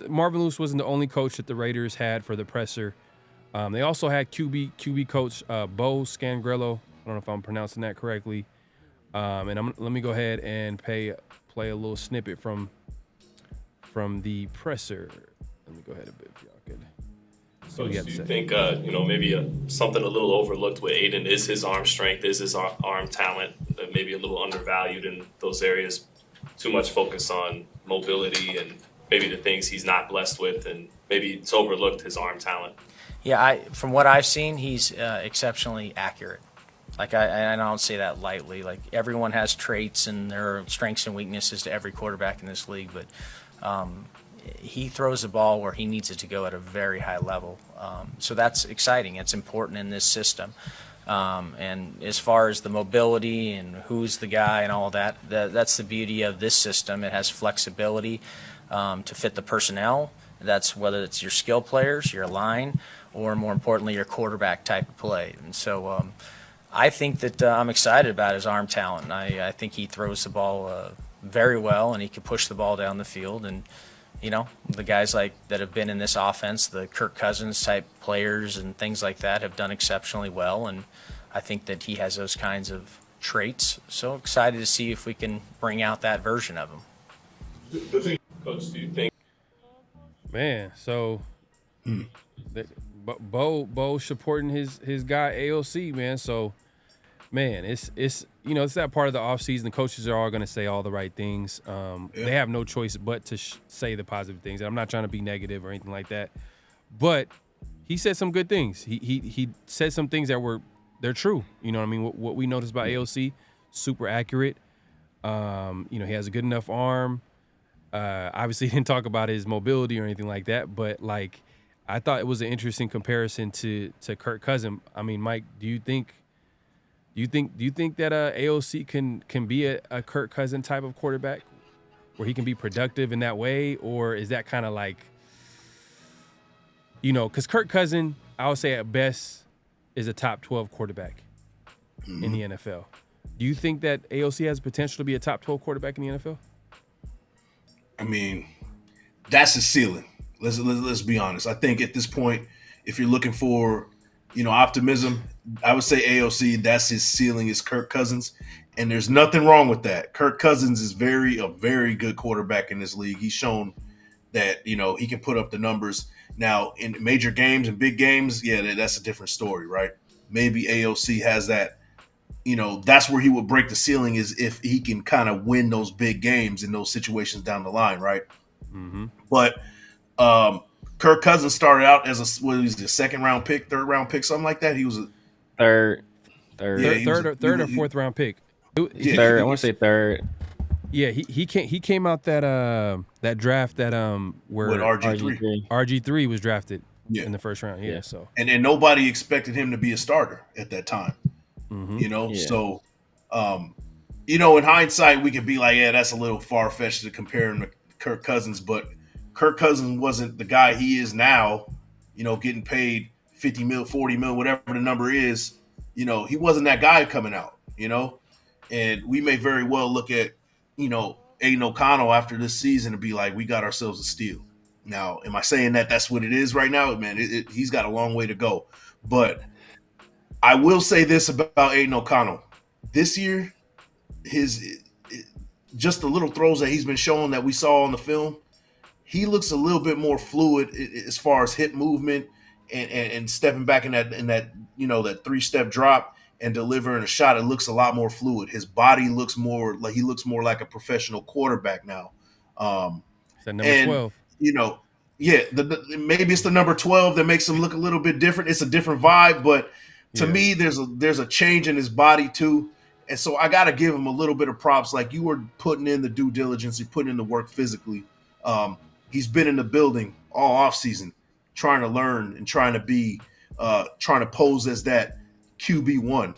Marvin Lewis wasn't the only coach that the Raiders had for the presser. They also had QB coach Bo Scangrello. I don't know if I'm pronouncing that correctly. And let me go ahead and play a little snippet from the presser. Let me go ahead a bit if y'all could. So do you think, maybe something a little overlooked with Aiden is his arm strength, is his arm talent, maybe a little undervalued in those areas, too much focus on mobility and maybe the things he's not blessed with, and maybe it's overlooked his arm talent? Yeah, from what I've seen, he's exceptionally accurate. Like, I don't say that lightly. Like, everyone has traits and there are strengths and weaknesses to every quarterback in this league, but he throws the ball where he needs it to go at a very high level. So that's exciting. It's important in this system. And as far as the mobility and who's the guy and all that, that's the beauty of this system. It has flexibility to fit the personnel. That's whether it's your skill players, your line, or more importantly, your quarterback type of play. And so I think that I'm excited about his arm talent. I think he throws the ball very well, and he can push the ball down the field. And you know, the guys like that have been in this offense, the Kirk Cousins type players and things like that, have done exceptionally well. And I think that he has those kinds of traits. So excited to see if we can bring out that version of him. Coach, do you think? Man, so Bo supporting his guy AOC, man. So man, it's you know, it's that part of the offseason. The coaches are all going to say all the right things. They have no choice but to say the positive things. And I'm not trying to be negative or anything like that, but he said some good things. He said some things that they're true. You know what I mean? What we noticed about AOC, super accurate. You know, he has a good enough arm. Obviously, he didn't talk about his mobility or anything like that, but like, I thought it was an interesting comparison to Kirk Cousins. I mean, Mike, do you think that AOC can be a Kirk Cousins type of quarterback where he can be productive in that way? Or is that kind of like, you know, because Kirk Cousins, I would say at best, is a top 12 quarterback in the NFL. Do you think that AOC has potential to be a top 12 quarterback in the NFL? I mean, that's his ceiling. Let's be honest. I think at this point, if you're looking for, you know, optimism, I would say AOC, that's his ceiling, is Kirk Cousins. And there's nothing wrong with that. Kirk Cousins is a very good quarterback in this league. He's shown that, you know, he can put up the numbers. Now, in major games and big games, yeah, that's a different story, right? Maybe AOC has that, you know, that's where he would break the ceiling, is if he can kind of win those big games in those situations down the line, right? Mm-hmm. But Kirk Cousins started out as a second round pick, third round pick, something like that. He was a third or fourth round pick. Third, I want to say third. Yeah, he came out that draft that where RG3 was drafted in the first round. Yeah. So and nobody expected him to be a starter at that time. Mm-hmm. You know, so you know, in hindsight, we could be like, yeah, that's a little far fetched to compare him to Kirk Cousins, but Kirk Cousins wasn't the guy he is now, you know, getting paid 50 mil, 40 mil, whatever the number is. You know, he wasn't that guy coming out, you know, and we may very well look at, you know, Aiden O'Connell after this season and be like, we got ourselves a steal. Now, am I saying that that's what it is right now? Man, he's got a long way to go. But I will say this about Aiden O'Connell. This year, just the little throws that he's been showing that we saw on the film, he looks a little bit more fluid as far as hip movement and stepping back in that you know, that 3-step drop and delivering a shot. It looks a lot more fluid. His body looks more like a professional quarterback now. Is that number 12? You know, yeah, maybe it's the number 12 that makes him look a little bit different. It's a different vibe, but to me, there's a change in his body too. And so I got to give him a little bit of props. Like, you were putting in the due diligence, you putting in the work physically. He's been in the building all offseason trying to learn and trying to pose as that QB1.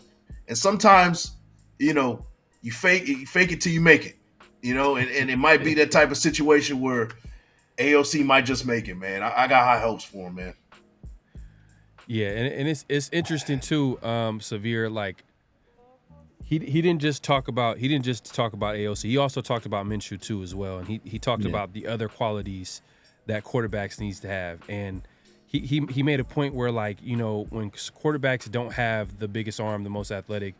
And sometimes, you know, you fake it till you make it, you know, and it might be that type of situation where AOC might just make it, man. I got high hopes for him, man. Yeah, and it's interesting too, Severe, like, He didn't just talk about AOC. He also talked about Minshew too as well, and he talked about the other qualities that quarterbacks needs to have. And he made a point where, like, you know, when quarterbacks don't have the biggest arm, the most athletic,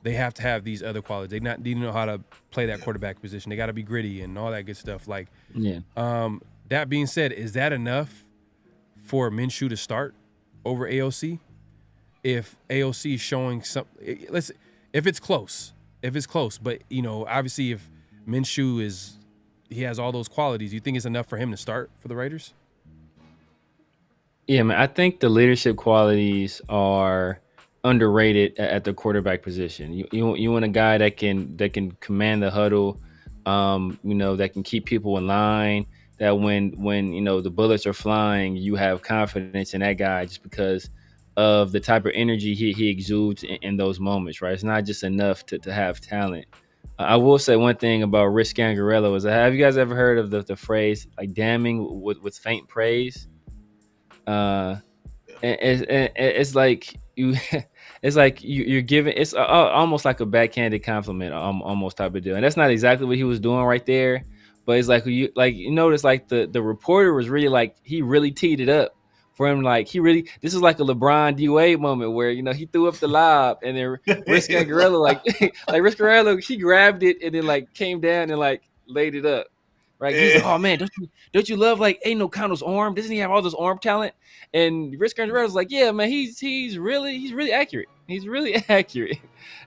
they have to have these other qualities. They need to know how to play that quarterback position. They got to be gritty and all that good stuff. Like, that being said, is that enough for Minshew to start over AOC? If AOC is showing some, if it's close, but, you know, obviously if Minshew he has all those qualities, you think it's enough for him to start for the Raiders? Yeah, man, I think the leadership qualities are underrated at the quarterback position. You want a guy that can command the huddle, you know, that can keep people in line, that when you know the bullets are flying, you have confidence in that guy just because of the type of energy he exudes in those moments, right? It's not just enough to have talent. I will say one thing about Rick Scangarello is, have you guys ever heard of the phrase like damning with faint praise? It's like you, it's like you're giving. It's almost like a backhanded compliment, almost type of deal. And that's not exactly what he was doing right there. But it's like you notice like the reporter was really like he really teed it up for him. Like this is like a LeBron D Wade moment where he threw up the lob and then Rick Scangarello like Rick Scangarello he grabbed it and then like came down and like laid it up. Right, he's like, oh man, don't you love like Aiden O'Connell's arm? Doesn't he have all this arm talent? And Rich Scangarello's like, yeah, man, he's really accurate. He's really accurate.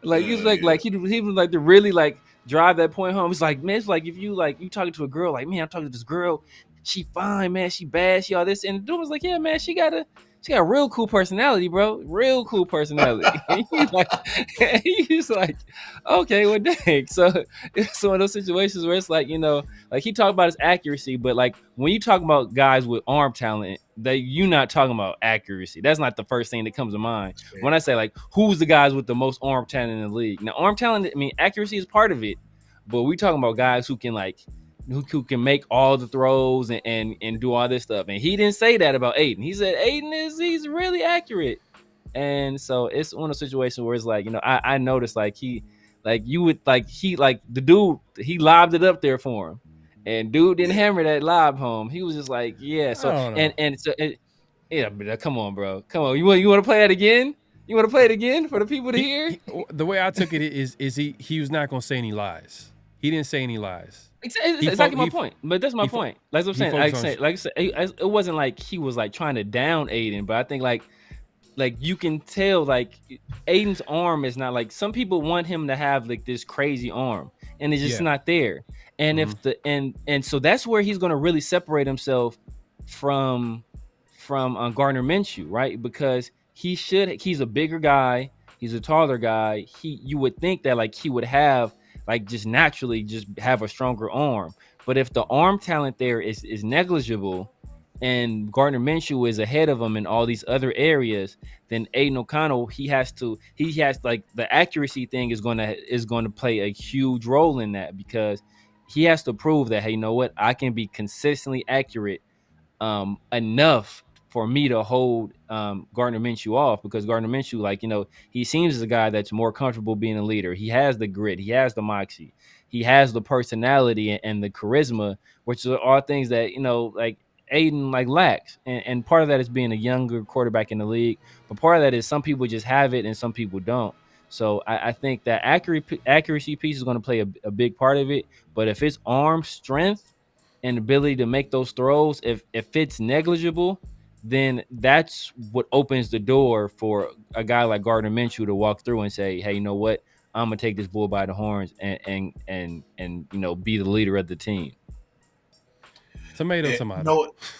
Like he was like he was like to really like drive that point home. It's like, man, it's like if you talking to a girl, like, man, I'm talking to this girl, she fine, man, she bad, she all this, and the dude was like, yeah, man, she got a real cool personality, bro. Real cool personality. he's like, okay, well, dang. So it's one of those situations where it's like, like he talked about his accuracy, but like when you talk about guys with arm talent, you're not talking about accuracy. That's not the first thing that comes to mind. When I say like, who's the guys with the most arm talent in the league? Now, arm talent, I mean, accuracy is part of it, but we talking about guys who can who can make all the throws and do all this stuff. And he didn't say that about Aiden. He said he's really accurate. And so it's one of those situations where it's like, I noticed like the dude, he lobbed it up there for him. And dude didn't hammer that lob home. He was just like, yeah. So but come on, bro. Come on. You want to play that again? You want to play it again for the people to hear? The way I took it is he was not going to say any lies. He didn't say any lies. Exactly my point. But that's my point. Like I'm saying, like I said, it wasn't like he was like trying to down Aiden, but I think like you can tell like Aiden's arm is not like some people want him to have like this crazy arm, and it's just not there. And if and so that's where he's gonna really separate himself from Gardner Minshew, right? Because he's a bigger guy, he's a taller guy. You would think that like he would have like just naturally just have a stronger arm. But if the arm talent there is negligible and Gardner Minshew is ahead of him in all these other areas, then Aiden O'Connell, he has like the accuracy thing is going to play a huge role in that, because he has to prove that, hey, you know what, I can be consistently accurate enough for me to hold Gardner Minshew off, because Gardner Minshew, like, he seems as a guy that's more comfortable being a leader. He has the grit, he has the moxie, he has the personality and the charisma, which are all things that, like Aiden like lacks. And part of that is being a younger quarterback in the league, but part of that is some people just have it and some people don't. So I think that accuracy piece is going to play a big part of it. But if it's arm strength and ability to make those throws, if it's negligible, then that's what opens the door for a guy like Gardner Minshew to walk through and say, hey, you know what? I'm gonna take this bull by the horns and be the leader of the team. Tomato.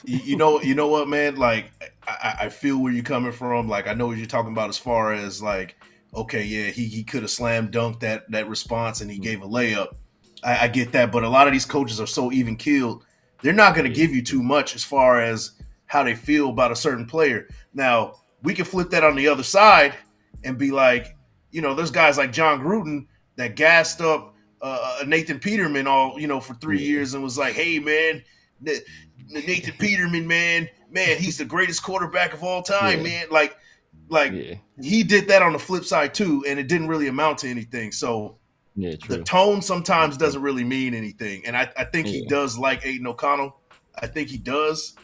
You know what, man? Like, I feel where you're coming from. Like, I know what you're talking about as far as like, okay, yeah, he could have slam dunked that response and he gave a layup. I get that, but a lot of these coaches are so even keeled, they're not going to give you too much as far as how they feel about a certain player. Now, we can flip that on the other side and be like, there's guys like John Gruden that gassed up Nathan Peterman all, for 3 years and was like, hey, man, Nathan Peterman, man, he's the greatest quarterback of all time, man. Like he did that on the flip side too, and it didn't really amount to anything. So the tone sometimes doesn't really mean anything. And I think he does like Aiden O'Connell. I think he does.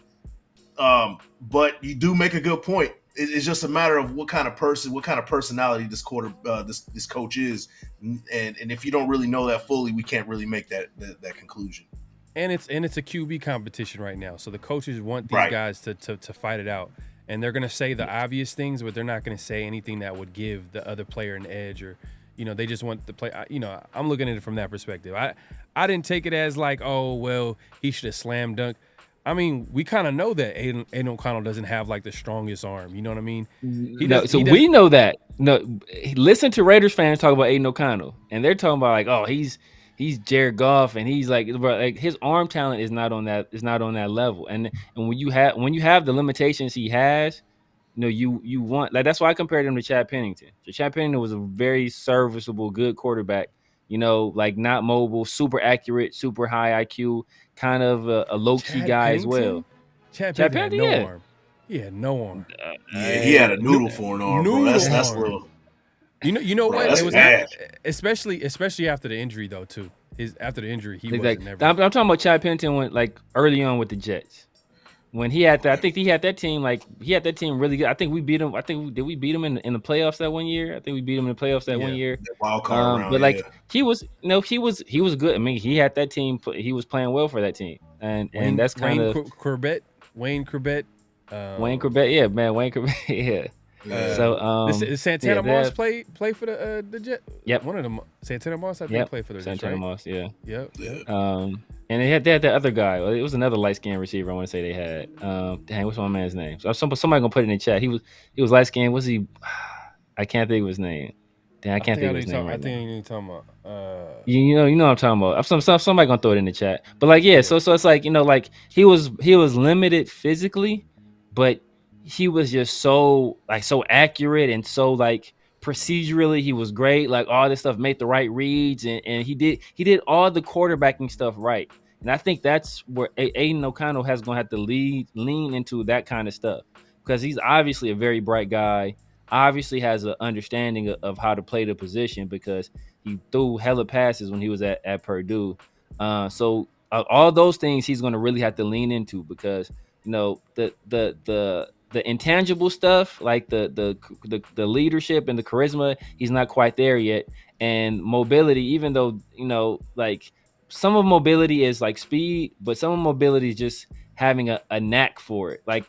But you do make a good point. It's just a matter of what kind of personality this coach is. And if you don't really know that fully, we can't really make that conclusion. And it's a QB competition right now. So the coaches want these guys to fight it out. And they're going to say the obvious things, but they're not going to say anything that would give the other player an edge, or, they just want the play. I'm looking at it from that perspective. I didn't take it as like, oh, well, he should have slam dunked. I mean, we kind of know that Aiden O'Connell doesn't have like the strongest arm. You know what I mean? We know that. No, listen to Raiders fans talk about Aiden O'Connell, and they're talking about like, oh, he's he's Jared Goff, and he's like, bro, like his arm talent is not on that level. And when you have the limitations he has, you want, like, that's why I compared him to Chad Pennington. So Chad Pennington was a very serviceable, good quarterback. Like not mobile, super accurate, super high IQ, kind of a low key guy as well. Chad Pennington had no arm. He had no arm. He had a noodle for an arm, bro. That's a little. You know bro, what? It was bad. Especially after the injury though too. After the injury, he wasn't never. I'm talking about Chad Pennington went like early on with the Jets. When he had that, I think he had that team really good. I think we beat him. Did we beat him in the playoffs that one year? I think we beat him in the playoffs that 1 year. Wild card round, but like he was good. I mean, he had that team. He was playing well for that team, and that's kind of Wayne Corbett. Wayne Corbett, yeah, man, Wayne Corbett, yeah. So did Santana Moss play for the Jets? Yep. One of them, Santana Moss, I think, played for the Jets. Santana Moss, yeah. Yep. And they had that other guy. It was another light skinned receiver. I want to say they had. Dang, what's my man's name? So somebody gonna put it in the chat. He was light skinned. Was he? I can't think of his name. Dang, I can't think of his name. I think you're talking about. You know what I'm talking about. Somebody gonna throw it in the chat. But like, yeah. So it's like, like he was limited physically, but he was just so accurate and so like procedurally he was great. Like all this stuff, made the right reads, and he did all the quarterbacking stuff right. And I think that's where Aiden O'Connell has gonna have to lean into that kind of stuff, because he's obviously a very bright guy. Obviously has an understanding of how to play the position, because he threw hella passes when he was at Purdue. So all those things he's gonna really have to lean into, because the intangible stuff, like the leadership and the charisma, he's not quite there yet. And mobility, even though like some of mobility is like speed, but some of mobility is just having a knack for it. Like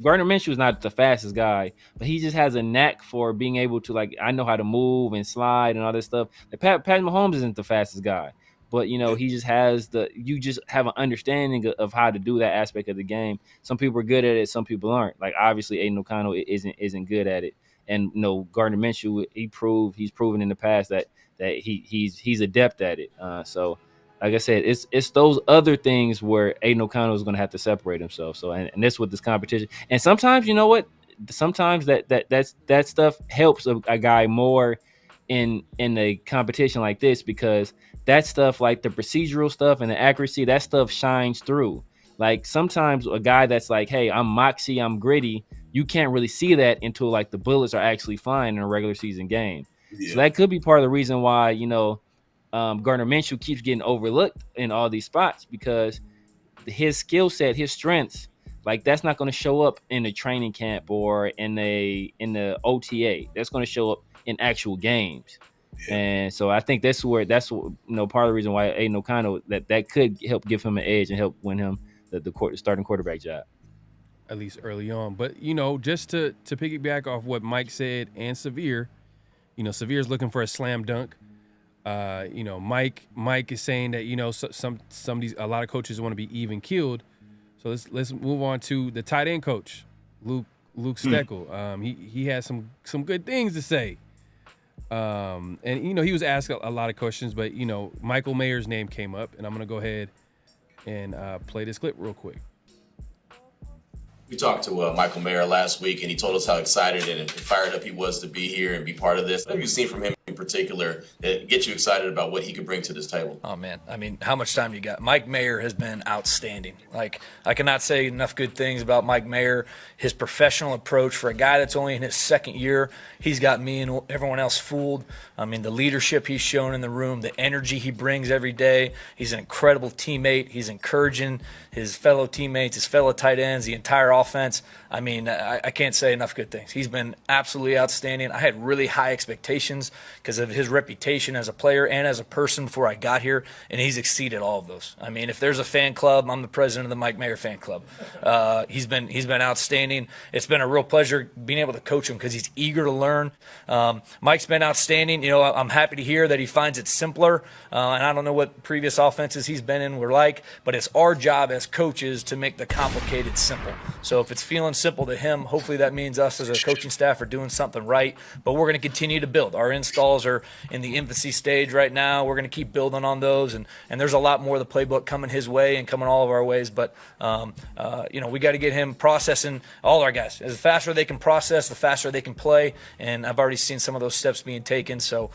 Gardner Minshew is not the fastest guy, but he just has a knack for being able to, like, I know how to move and slide and all this stuff. Like Pat Mahomes isn't the fastest guy, but he just has you just have an understanding of how to do that aspect of the game. Some people are good at it, some people aren't. Like obviously Aiden O'Connell isn't good at it, and Gardner Minshew, he's proven in the past that he's adept at it. So like I said, it's those other things where Aiden O'Connell is going to have to separate himself. So and that's with this competition. And sometimes, you know what? Sometimes that stuff helps a guy more in a competition like this, because that stuff, like the procedural stuff and the accuracy, that stuff shines through. Like sometimes a guy that's like, hey, I'm moxie, I'm gritty, you can't really see that until like the bullets are actually flying in a regular season game. Yeah. So that could be part of the reason why, Gardner Minshew keeps getting overlooked in all these spots, because his skill set, his strengths, like that's not going to show up in the training camp or in the OTA. That's going to show up in actual games. Yeah. And so I think that's part of the reason why Aiden O'Connell, that could help give him an edge and help win him the starting quarterback job, at least early on. But just to piggyback off what Mike said and Severe, Severe's looking for a slam dunk. Mike is saying that some of these, a lot of coaches want to be even keeled. So let's move on to the tight end coach, Luke Steckel. He has some good things to say. And he was asked a lot of questions, but Michael Mayer's name came up, and I'm gonna go ahead and play this clip real quick. We talked to Michael Mayer last week, and he told us how excited and fired up he was to be here and be part of this. What have you seen from him in particular that gets you excited about what he could bring to this table? Oh, man. I mean, how much time you got? Mike Mayer has been outstanding. Like, I cannot say enough good things about Mike Mayer. His professional approach for a guy that's only in his second year, he's got me and everyone else fooled. I mean, the leadership he's shown in the room, the energy he brings every day. He's an incredible teammate. He's encouraging his fellow teammates, his fellow tight ends, the entire offense. I mean, I can't say enough good things. He's been absolutely outstanding. I had really high expectations because of his reputation as a player and as a person before I got here, and he's exceeded all of those. I mean, if there's a fan club, I'm the president of the Mike Mayer fan club. He's been outstanding. It's been a real pleasure being able to coach him because he's eager to learn. Mike's been outstanding. I'm happy to hear that he finds it simpler, and I don't know what previous offenses he's been in were like, but it's our job as coaches to make the complicated simple. So if it's feeling simple to him, hopefully that means us as a coaching staff are doing something right, but we're going to continue to build. Our installs calls are in the infancy stage right now. We're going to keep building on those, and there's a lot more of the playbook coming his way and coming all of our ways. But we got to get him processing all our guys. As faster they can process, the faster they can play. And I've already seen some of those steps being taken. So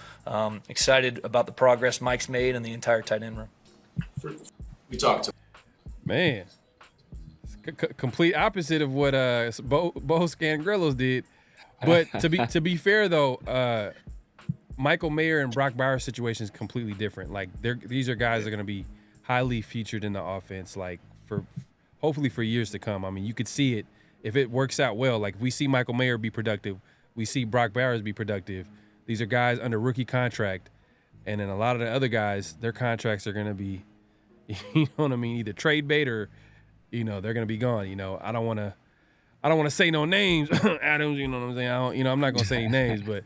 excited about the progress Mike's made and the entire tight end room. We talked to man. Complete opposite of what Bo Scangrillos did. But to be fair though, Michael Mayer and Brock Bowers' situation is completely different. Like these are guys that are going to be highly featured in the offense, like for hopefully for years to come. I mean, you could see it if it works out well. Like if we see Michael Mayer be productive, we see Brock Bowers be productive. These are guys under rookie contract, and then a lot of the other guys, their contracts are going to be, you know what I mean, either trade bait or, they're going to be gone. I don't want to say no names, Adams. You know what I'm saying? I'm not going to say any names, but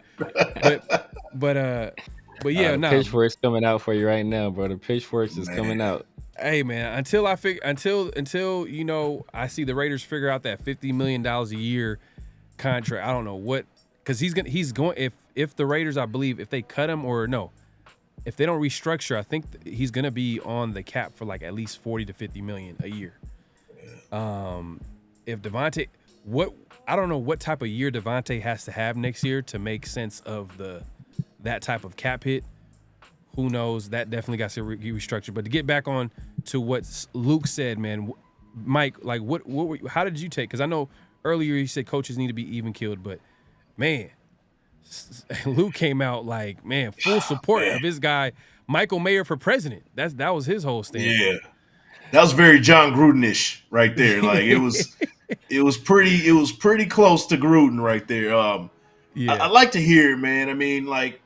yeah, no. Pitchfork's coming out for you right now, bro. The pitchforks is coming out. Hey man, until I see the Raiders figure out that $50 million a year contract. I don't know what, because he's going. If the Raiders, I believe, if they cut him or no, if they don't restructure, I think he's gonna be on the cap for like at least 40 to 50 million a year. If Devontae, I don't know what type of year Devontae has to have next year to make sense of that type of cap hit. Who knows? That definitely got to be restructured. But to get back on to what Luke said, man, Mike, like how did you take? Because I know earlier you said coaches need to be even killed, but man, Luke came out like, man, full support of his guy Michael Mayer for president. That was his whole stand. Yeah. That was very John Gruden-ish right there. Like it was pretty close to Gruden right there. I like to hear it, man. I mean, like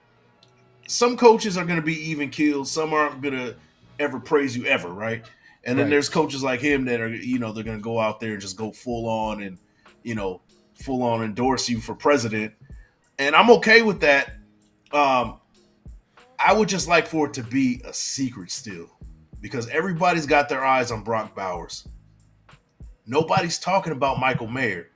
some coaches are going to be even killed. Some aren't going to ever praise you ever, right? And then there's coaches like him that are, they're going to go out there and just go full on and, full on endorse you for president. And I'm okay with that. I would just like for it to be a secret still, because everybody's got their eyes on Brock Bowers. Nobody's talking about Michael Mayer.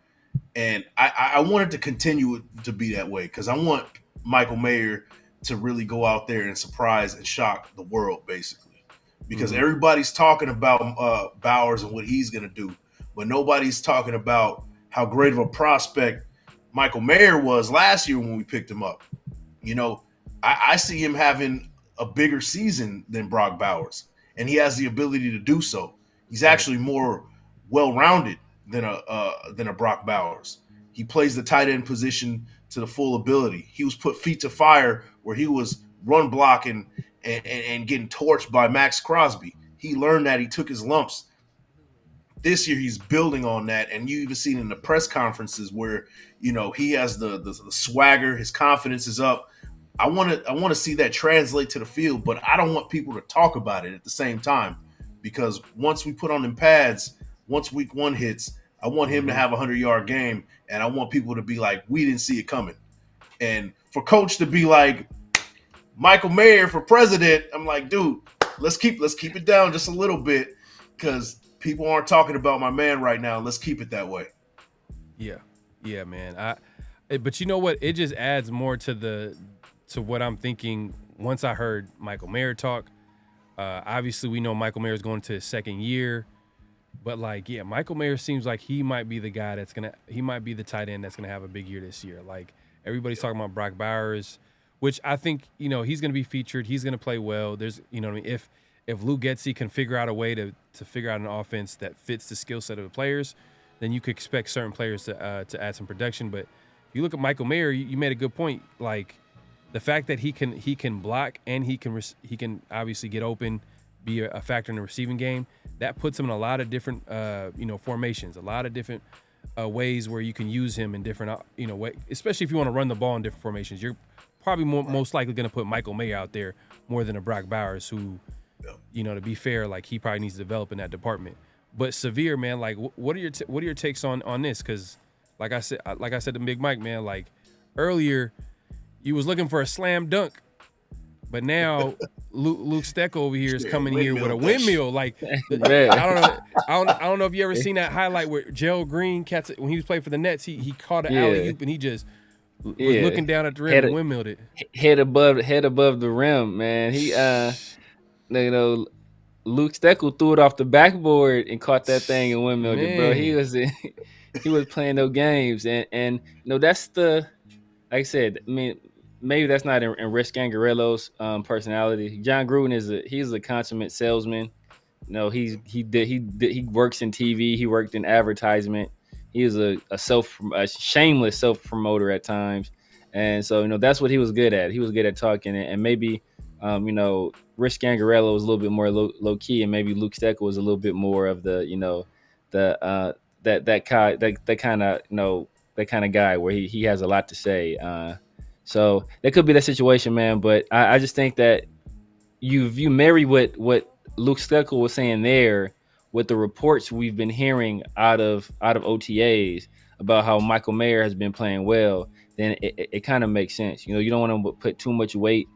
And I want it to continue to be that way, because I want Michael Mayer to really go out there and surprise and shock the world, basically. Because everybody's talking about Bowers and what he's going to do, but nobody's talking about how great of a prospect Michael Mayer was last year when we picked him up. I see him having a bigger season than Brock Bowers, and he has the ability to do so. He's actually more well-rounded than a Brock Bowers. He plays the tight end position to the full ability. He was put feet to fire where he was run blocking and getting torched by Max Crosby. He learned that. He took his lumps. This year he's building on that, and you even seen in the press conferences where he has the swagger. His confidence is up. I want to see that translate to the field, but I don't want people to talk about it at the same time, because once we put on them pads, once week 1 hits, I want him to have a 100-yard game, and I want people to be like, we didn't see it coming. And for coach to be like, Michael Mayer for president, I'm like, dude, let's keep it down just a little bit, because people aren't talking about my man right now. Let's keep it that way. Yeah, man. But you know what? It just adds more to what I'm thinking once I heard Michael Mayer talk. Obviously, we know Michael Mayer is going to his second year. But, Michael Mayer seems like he might be the guy he might be the tight end that's going to have a big year this year. Like, everybody's talking about Brock Bowers, which I think, he's going to be featured. He's going to play well. There's, if Luke Getsy can figure out a way to figure out an offense that fits the skill set of the players, then you could expect certain players to add some production. But if you look at Michael Mayer, you made a good point. Like, the fact that he can block and he can obviously get open, be a factor in the receiving game, that puts him in a lot of different formations, a lot of different ways where you can use him in different way, especially if you want to run the ball in different formations. You're probably most likely going to put Michael Mayer out there more than a Brock Bowers, who, to be fair, like, he probably needs to develop in that department. But Severe, man, like, what are your takes on this? Because like I said to Big Mike, man, like, earlier you was looking for a slam dunk, but now Luke Steck over here is coming here with a windmill. Like, I don't know if you ever seen that highlight where Gerald Green when he was playing for the Nets, he caught an alley-oop and he just was looking down at the rim and windmilled it. Head above the rim, man. He Luke Steckel threw it off the backboard and caught that thing and windmilled it, bro. He was playing those games, and that's the, like I said. I mean, maybe that's not in Rich Gangarello's personality. John Gruden he's a consummate salesman. He works in TV. He worked in advertisement. He was a shameless self promoter at times, and so that's what he was good at. He was good at talking, and maybe Rich Gangarello was a little bit more low key, and maybe Luke Steckel was a little bit more of the that kind of guy where he has a lot to say. So that could be that situation, man. But I just think that you marry what Luke Steckel was saying there with the reports we've been hearing out of OTAs about how Michael Mayer has been playing well, then it kind of makes sense. You don't want to put too much weight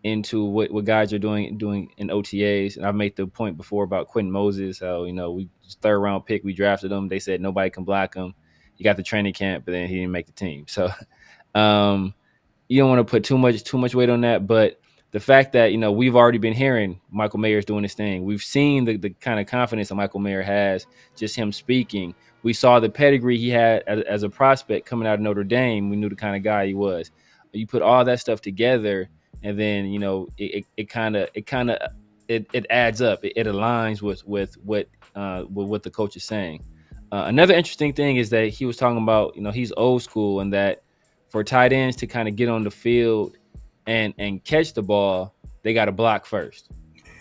into what guys are doing in OTAs. And I've made the point before about Quentin Moses, how we third round pick, we drafted him. They said nobody can block him. He got the training camp, but then he didn't make the team. So you don't want to put too much weight on that. But the fact that we've already been hearing Michael Mayer's doing his thing. We've seen the kind of confidence that Michael Mayer has, just him speaking. We saw the pedigree he had as a prospect coming out of Notre Dame. We knew the kind of guy he was. You put all that stuff together, and then it adds up. It aligns with what the coach is saying. Another interesting thing is that he was talking about he's old school, and that for tight ends to kind of get on the field and catch the ball, they got to block first.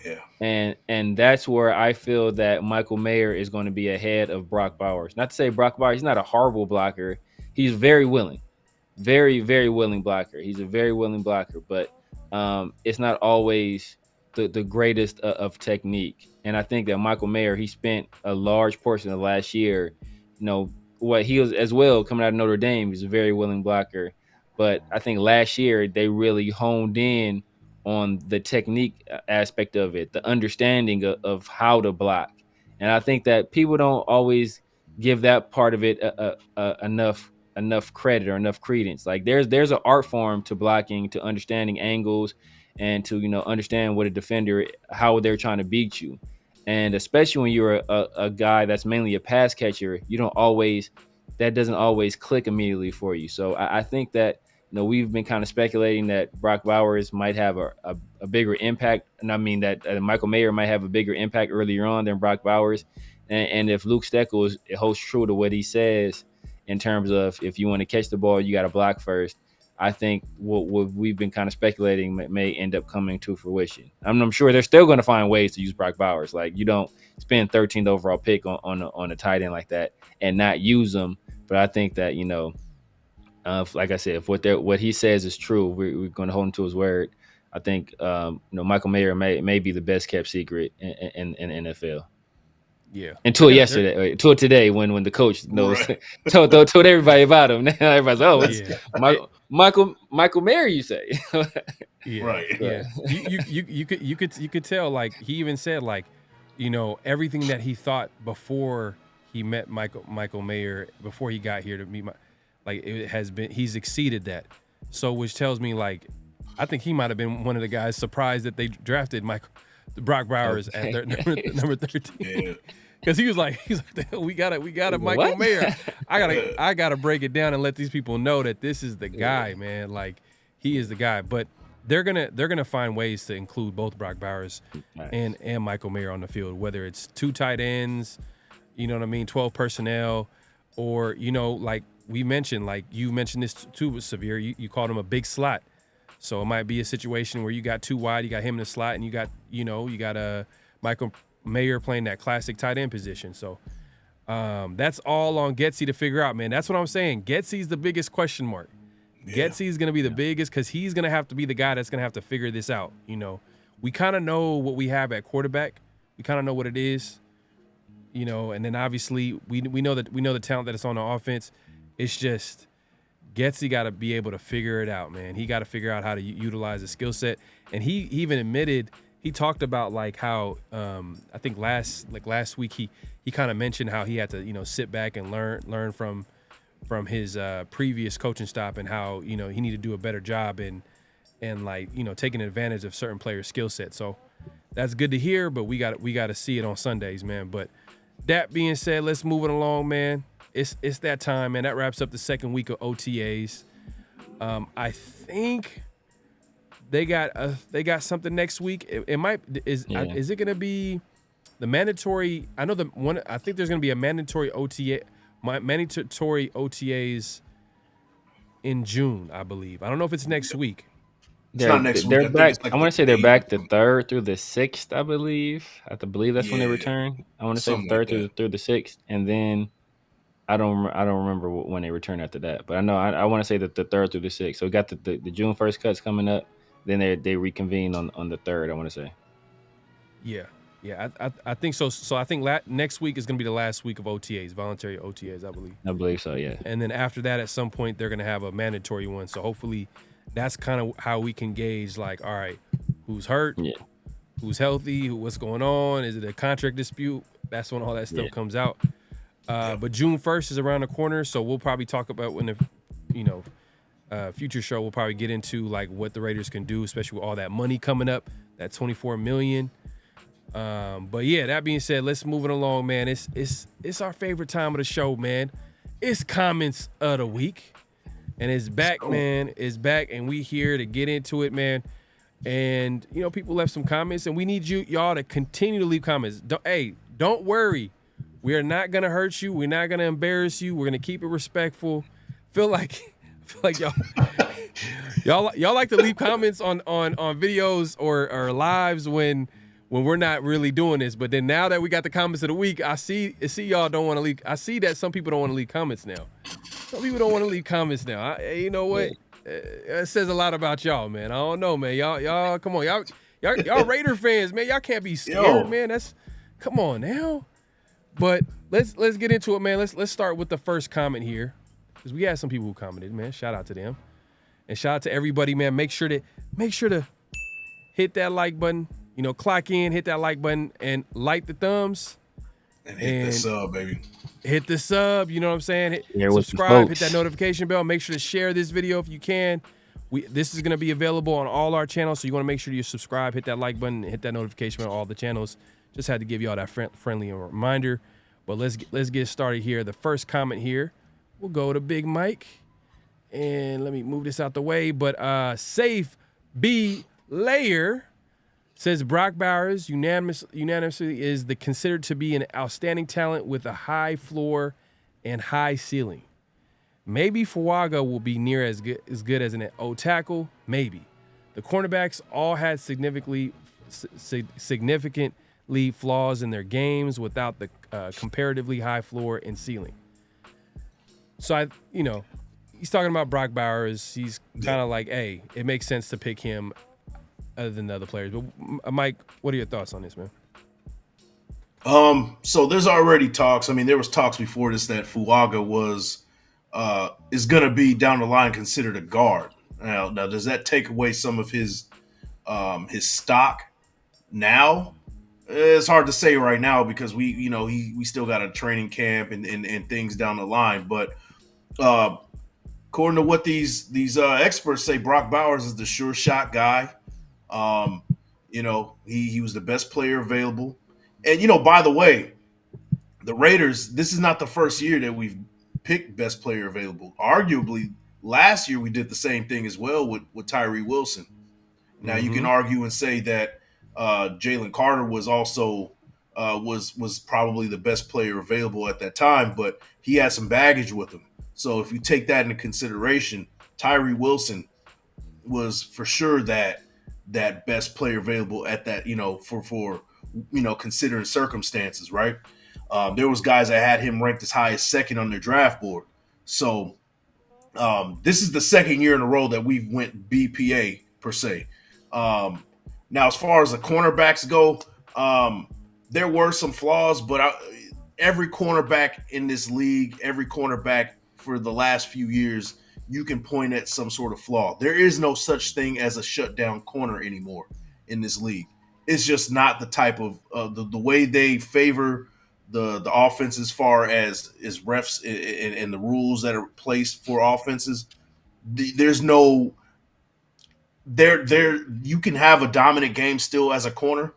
Yeah. And that's where I feel that Michael Mayer is going to be ahead of Brock Bowers. Not to say Brock Bowers, he's not a horrible blocker. He's very willing. Very, very willing blocker. He's a very willing blocker, but it's not always the greatest of technique. And I think that Michael Mayer, he spent a large portion of last year, what he was as well coming out of Notre Dame. He's a very willing blocker. But I think last year they really honed in on the technique aspect of it, the understanding of how to block. And I think that people don't always give that part of it enough credit or enough credence. Like there's an art form to blocking, to understanding angles, and to understand what a defender, how they're trying to beat you. And especially when you're a guy that's mainly a pass catcher, that doesn't always click immediately for you. So I think that we've been kind of speculating that Brock Bowers might have a bigger impact, and I mean that Michael Mayer might have a bigger impact earlier on than Brock Bowers. And if Luke Steckel holds true to what he says in terms of if you want to catch the ball, you got to block first, I think what we've been kind of speculating may end up coming to fruition. I'm sure they're still going to find ways to use Brock Bowers. Like, you don't spend 13th overall pick on a tight end like that and not use them. But I think that like I said, if what he says is true, we're going to hold him to his word. I think Michael Mayer may be the best kept secret in NFL. Yeah. Until yesterday, until today, when the coach told everybody about him. Now everybody's Michael Mayer, you say? Yeah. Right. Yeah. You could tell, like, he even said, like, everything that he thought before he met Michael Mayer, before he got here to meet he's exceeded that. So which tells me, like, I think he might have been one of the guys surprised that they drafted Brock Bowers at number 13. Yeah. Because he was like, we got a Michael Mayer. I gotta break it down and let these people know that this is the guy, man. Like, he is the guy. But they're gonna find ways to include both Brock Bowers and Michael Mayer on the field, whether it's 2 tight ends, 12 personnel, or like we mentioned, like you mentioned this too with Severe. You called him a big slot, so it might be a situation where you got 2 wide, you got him in the slot, and you got Michael Mayer playing that classic tight end position. So that's all on Getsy to figure out, man. That's what I'm saying. Getsy's the biggest question mark. Yeah. Getsy's going to be the biggest, because he's going to have to be the guy that's going to have to figure this out. We kind of know what we have at quarterback. We kind of know what it is, and then obviously we know the talent that is on the offense. It's just Getsy got to be able to figure it out, man. He got to figure out how to utilize his skill set. And he even admitted, he talked about like how I think last week he kind of mentioned how he had to sit back and learn from from his previous coaching stop and how, he needed to do a better job in like, taking advantage of certain players' skill sets. So that's good to hear, but we got to see it on Sundays, man. But that being said, let's move it along, man. It's that time, man. That wraps up the second week of OTAs. I think they got something next week. It might is it going to be the mandatory? I know I think there's going to be a mandatory OTAs in June, I believe. I don't know if it's next week. It's not next week. They're back. Like I want to say they're back the 3rd through the 6th, I believe. I believe that's when they return. I want to say the 3rd through the 6th, and then I don't remember when they return after that. But I know I want to say that the 3rd through the 6th. So we got the June 1st cuts coming up. Then they reconvene on the 3rd. I want to say. Yeah. I think so. So I think next week is going to be the last week of OTAs, voluntary OTAs, I believe. I believe so. Yeah. And then after that, at some point, they're going to have a mandatory one. So hopefully, that's kind of how we can gauge, like, all right, who's hurt, who's healthy, what's going on, is it a contract dispute? That's when all that stuff comes out. But June 1st is around the corner, so we'll probably talk about when the future show. We'll probably get into like what the Raiders can do, especially with all that money coming up, that $24 million. But yeah, that being said, let's move it along, man. It's our favorite time of the show, man. It's comments of the week. And it's back, man. It's back, and we here to get into it, man. And, people left some comments, and we need y'all to continue to leave comments. Don't worry. We are not going to hurt you. We're not going to embarrass you. We're going to keep it respectful. Feel like y'all like to leave comments on videos or lives when we're not really doing this. But then now that we got the comments of the week, I see y'all don't want to leave. I see that some people don't want to leave comments now. Some people don't want to leave comments now. You know what? It says a lot about y'all, man. I don't know, man. Y'all, come on, y'all Raider fans, man. Y'all can't be scared, man. Come on now. But let's get into it, man. Let's start with the first comment here, because we had some people who commented, man. Shout out to them, and shout out to everybody, man. Make sure to hit that like button. Clock in, hit that like button, and like the thumbs. And hit the sub, baby. Hit the sub, you know what I'm saying? Subscribe, hit that notification bell. Make sure to share this video if you can. This is going to be available on all our channels, so you want to make sure you subscribe, hit that like button, hit that notification bell on all the channels. Just had to give y'all that friendly reminder. But let's get started here. The first comment here, we'll go to Big Mike. And let me move this out the way. But Safe B Layer says Brock Bowers unanimously is considered to be an outstanding talent with a high floor and high ceiling. Maybe Fuaga will be near as good as an O tackle. Maybe. The cornerbacks all had significantly flaws in their games without the comparatively high floor and ceiling. So he's talking about Brock Bowers. He's kind of like, hey, it makes sense to pick him other than the other players. But Mike, what are your thoughts on this, man? So there's already talks. I mean, there was talks before this that Fuaga is going to be down the line considered a guard. Now, does that take away some of his stock now? It's hard to say right now because we still got a training camp and things down the line. But according to what these experts say, Brock Bowers is the sure shot guy. He was the best player available. And, by the way, the Raiders, this is not the first year that we've picked best player available. Arguably, last year we did the same thing as well with Tyree Wilson. Now, you can argue and say that Jalen Carter was also was probably the best player available at that time, but he had some baggage with him. So if you take that into consideration, Tyree Wilson was for sure that best player available at that, for considering circumstances, right? There was guys that had him ranked as high as second on their draft board. So this is the second year in a row that we've went BPA per se. Now, as far as the cornerbacks go, there were some flaws, but every cornerback in this league, every cornerback for the last few years, you can point at some sort of flaw. There is no such thing as a shutdown corner anymore in this league. It's just not the type of the way they favor the offense as far as refs and the rules that are placed for offenses. There's no there you can have a dominant game still as a corner,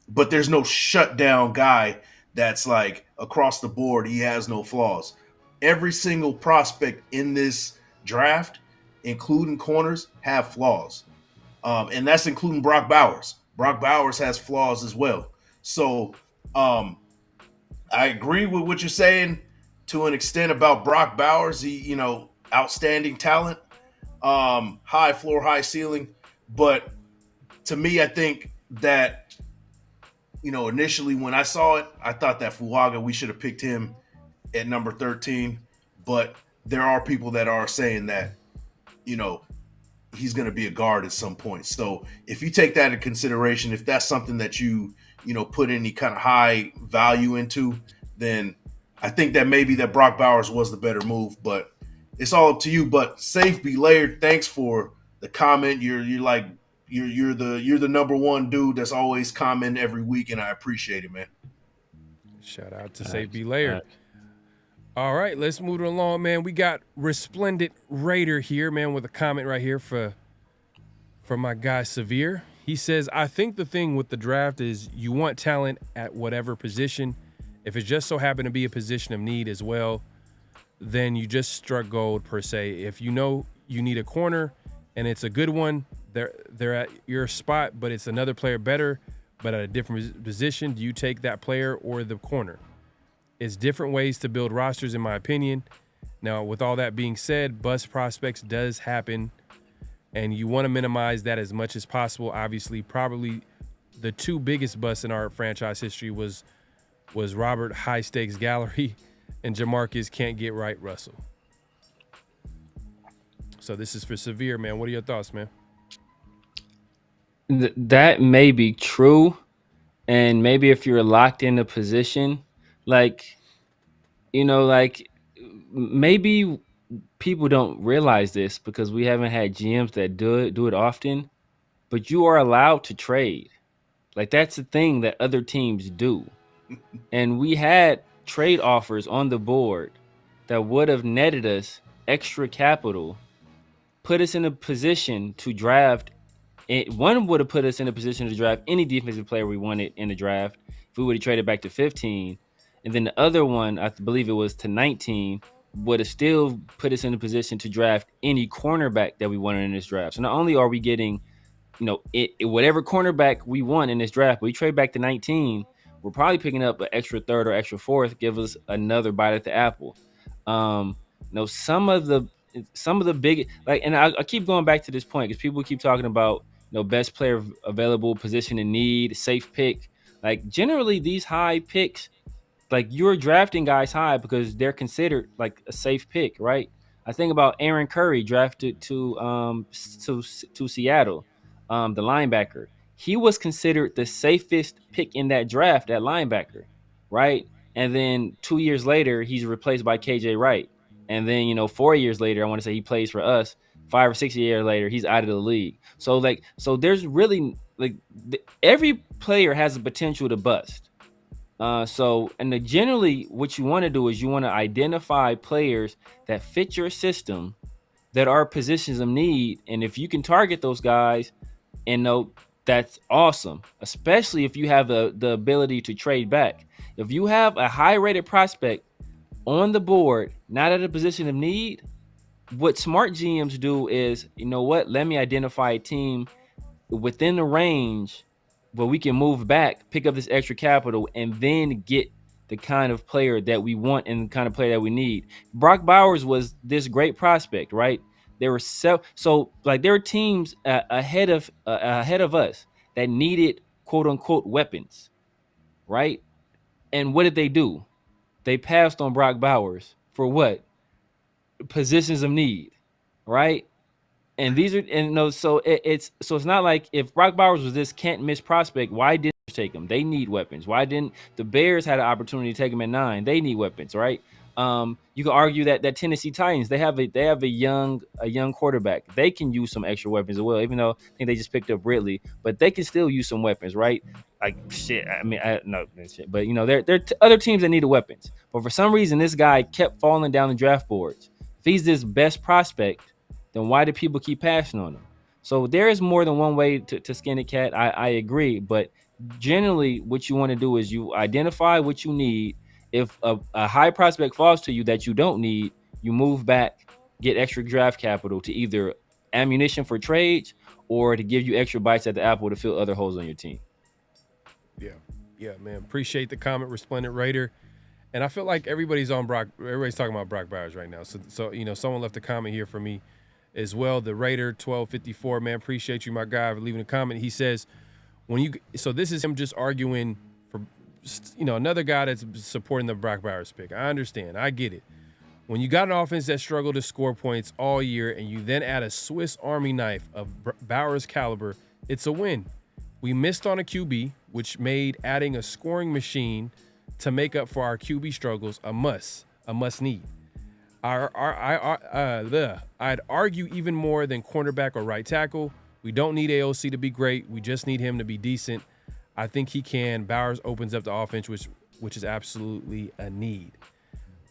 but there's no shutdown guy that's like across the board. He has no flaws. Every single prospect in this draft, including corners, have flaws, and that's including Brock Bowers. Brock Bowers has flaws as well. So I agree with what you're saying to an extent about Brock Bowers. He, outstanding talent, high floor, high ceiling. But to me, I think that, initially when I saw it, I thought that Fuaga, we should have picked him at number 13. But there are people that are saying that, he's going to be a guard at some point. So if you take that into consideration, if that's something that you put any kind of high value into, then I think that maybe that Brock Bowers was the better move. But it's all up to you. But Safe Be Layered, thanks for the comment. You're the number one dude that's always commenting every week, and I appreciate it, man. Shout out to Safe Be Layered. All right, let's move it along, man. We got Resplendent Raider here, man, with a comment right here for my guy Severe. He says, I think the thing with the draft is you want talent at whatever position. If it just so happened to be a position of need as well, then you just struck gold per se. If you know you need a corner and it's a good one, they're at your spot, but it's another player better, but at a different position, do you take that player or the corner? It's different ways to build rosters, in my opinion. Now, with all that being said, bust prospects does happen, and you want to minimize that as much as possible. Obviously, probably the two biggest busts in our franchise history was Robert High Stakes Gallery and Jamarcus Can't Get Right Russell. So this is for Severe, man. What are your thoughts, man? That may be true, and maybe if you're locked in a position, maybe people don't realize this because we haven't had GMs that do it often, but you are allowed to trade. That's the thing that other teams do. And we had trade offers on the board that would have netted us extra capital, put us in a position to draft. One would have put us in a position to draft any defensive player we wanted in the draft if we would have traded back to 15. And then the other one, I believe it was to 19, would have still put us in a position to draft any cornerback that we wanted in this draft. So not only are we getting, whatever cornerback we want in this draft, but we trade back to 19, we're probably picking up an extra third or extra fourth, give us another bite at the apple. Some of the big, and I keep going back to this point because people keep talking about, best player available, position in need, safe pick. Generally these high picks, you're drafting guys high because they're considered a safe pick, right? I think about Aaron Curry drafted to Seattle, the linebacker. He was considered the safest pick in that draft at linebacker, right? And then 2 years later, he's replaced by KJ Wright. And then, 4 years later, I want to say he plays for us. 5 or 6 years later, he's out of the league. So there's really every player has the potential to bust. Generally what you want to do is you want to identify players that fit your system that are positions of need. And if you can target those guys, that's awesome, especially if you have the ability to trade back. If you have a high rated prospect on the board, not at a position of need, what smart GMs do is, let me identify a team within the range where we can move back, pick up this extra capital, and then get the kind of player that we want and the kind of player that we need. Brock Bowers was this great prospect, right? There were there were teams ahead of us that needed quote unquote weapons, right? And what did they do? They passed on Brock Bowers for what? Positions of need, right? And these are so it's not like if Brock Bowers was this can't miss prospect, why didn't they take him? They need weapons. Why didn't the Bears had an opportunity to take him at 9? They need weapons, right? You can argue that Tennessee Titans, they have a young quarterback. They can use some extra weapons as well, even though I think they just picked up Ridley, but they can still use some weapons, right? Like shit. I mean, but you know, there are other teams that need the weapons. But for some reason, this guy kept falling down the draft boards. If he's this best prospect, then why do people keep passing on him? So there is more than one way to skin a cat. I agree, but generally, what you want to do is you identify what you need. If a high prospect falls to you that you don't need, you move back, get extra draft capital to either ammunition for trades or to give you extra bites at the apple to fill other holes on your team. Yeah, man. Appreciate the comment, Resplendent Raider. And I feel like everybody's talking about Brock Bowers right now. So you know, someone left a comment here for me as well. The Raider 1254, man, appreciate you, my guy, for leaving a comment. He says, so this is him just arguing for, you know, another guy that's supporting the Brock Bowers pick. I understand. I get it. When you got an offense that struggled to score points all year and you then add a Swiss Army knife of Bowers caliber, it's a win. We missed on a QB, which made adding a scoring machine to make up for our QB struggles a must need. I'd argue even more than cornerback or right tackle. We don't need AOC to be great. We just need him to be decent. I think he can. Bowers opens up the offense, which is absolutely a need.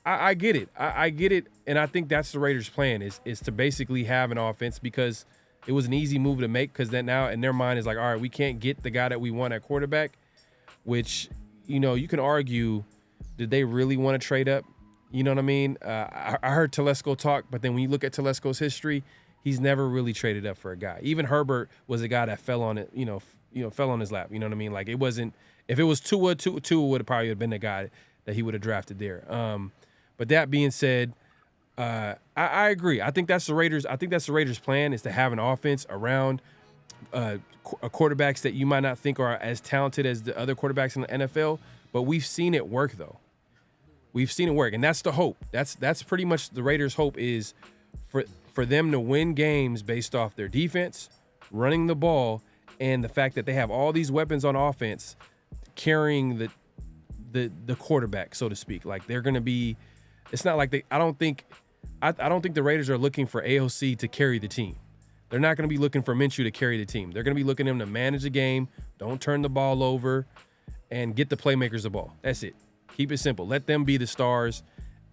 I get it. I get it, and I think that's the Raiders' plan is to basically have an offense because it was an easy move to make because then now in their mind is like, all right, we can't get the guy that we want at quarterback, which, you know, you can argue, did they really want to trade up? You know what I mean? I heard Telesco talk, but then when you look at Telesco's history, he's never really traded up for a guy. Even Herbert was a guy that fell on it, fell on his lap. You know what I mean? Like it wasn't. If it was Tua would have probably been the guy that he would have drafted there. But that being said, I agree. I think that's the Raiders. I think that's the Raiders' plan is to have an offense around quarterbacks that you might not think are as talented as the other quarterbacks in the NFL. But we've seen it work though. We've seen it work, and that's the hope. That's pretty much the Raiders' hope is for them to win games based off their defense, running the ball, and the fact that they have all these weapons on offense carrying the quarterback, so to speak. Like they're going to be. It's not like I don't think the Raiders are looking for AOC to carry the team. They're not going to be looking for Minshew to carry the team. They're going to be looking at him to manage the game, don't turn the ball over, and get the playmakers the ball. That's it. Keep it simple. Let them be the stars,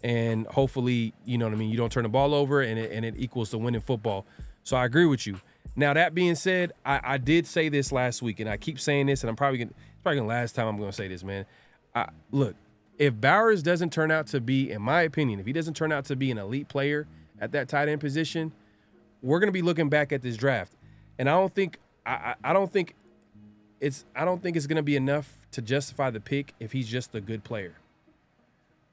and hopefully, you know what I mean, you don't turn the ball over, and it equals to winning football. So I agree with you. Now, that being said, I did say this last week, and I keep saying this, and it's probably the last time I'm going to say this, man. Look, if Bowers doesn't turn out to be, in my opinion, if he doesn't turn out to be an elite player at that tight end position, we're going to be looking back at this draft, and I don't think it's going to be enough to justify the pick if he's just a good player.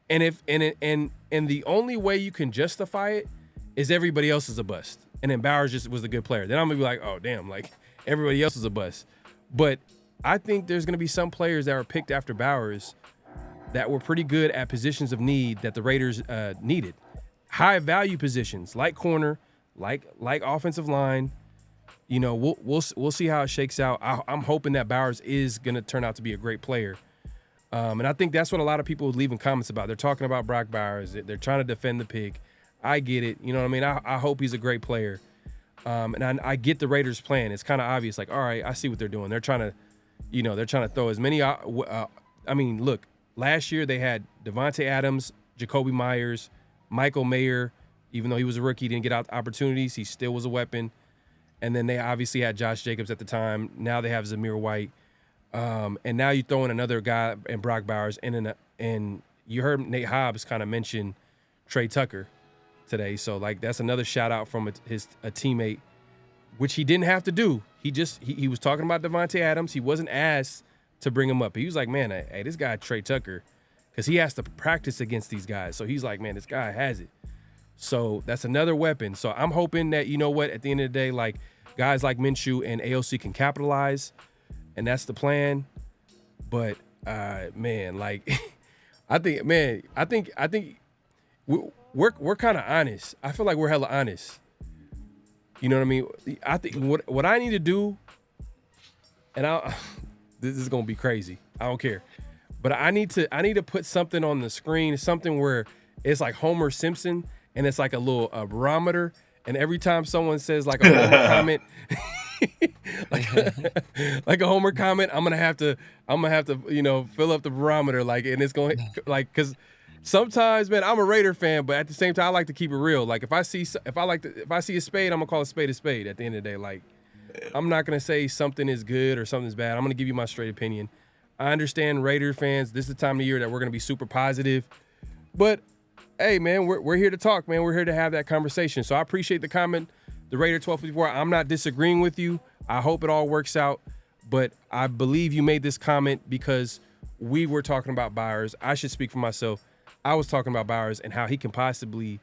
And the only way you can justify it is everybody else is a bust, and then Bowers just was a good player. Then I'm gonna be like, oh damn, like everybody else is a bust. But I think there's going to be some players that were picked after Bowers that were pretty good at positions of need that the Raiders needed. High value positions like corner, like offensive line. You know, we'll see how it shakes out. I'm hoping that Bowers is going to turn out to be a great player. And I think that's what a lot of people would leave in comments about. They're talking about Brock Bowers. They're trying to defend the pick. I get it. You know what I mean? I hope he's a great player. And I get the Raiders' plan. It's kind of obvious. Like, all right, I see what they're doing. They're trying to throw as many. Look, last year they had Devontae Adams, Jacoby Myers, Michael Mayer. Even though he was a rookie, he didn't get out opportunities. He still was a weapon. And then they obviously had Josh Jacobs at the time. Now they have Zamir White. And now you throw in another guy and Brock Bowers. And you heard Nate Hobbs kind of mention Trey Tucker today. So, like, that's another shout out from a teammate, which he didn't have to do. He was talking about Devontae Adams. He wasn't asked to bring him up. He was like, man, hey, this guy Trey Tucker, because he has to practice against these guys. So he's like, man, this guy has it. So that's another weapon. So I'm hoping that, you know what, at the end of the day, like, guys like Minshew and AOC can capitalize, and that's the plan. But man, like, I think we're kind of honest. I feel like we're hella honest. You know what I mean? I think what I need to do, and this is gonna be crazy. I don't care, but I need to put something on the screen, something where it's like Homer Simpson, and it's like a little barometer. And every time someone says like a Homer comment, like a Homer comment, I'm gonna have to fill up the barometer, like, and it's going like, because sometimes, man, I'm a Raider fan, but at the same time, I like to keep it real. Like if I see a spade, I'm gonna call a spade at the end of the day. Like I'm not gonna say something is good or something's bad. I'm gonna give you my straight opinion. I understand Raider fans. This is the time of year that we're gonna be super positive, but hey, man, we're here to talk, man. We're here to have that conversation. So I appreciate the comment, the Raider 1254. I'm not disagreeing with you. I hope it all works out, but I believe you made this comment because we were talking about Bowers. I should speak for myself. I was talking about Bowers and how he can possibly,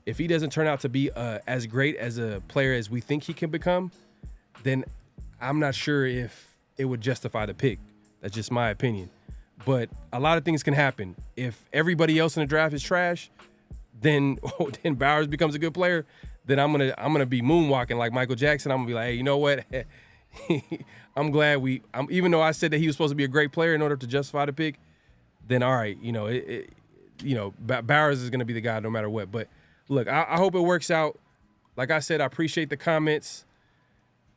if he doesn't turn out to be as great as a player as we think he can become, then I'm not sure if it would justify the pick. That's just my opinion. But a lot of things can happen. If everybody else in the draft is trash, then Bowers becomes a good player. Then I'm gonna be moonwalking like Michael Jackson. I'm gonna be like, hey, you know what? I'm glad even though I said that he was supposed to be a great player in order to justify the pick, then all right, Bowers is gonna be the guy no matter what. But look, I hope it works out. Like I said, I appreciate the comments.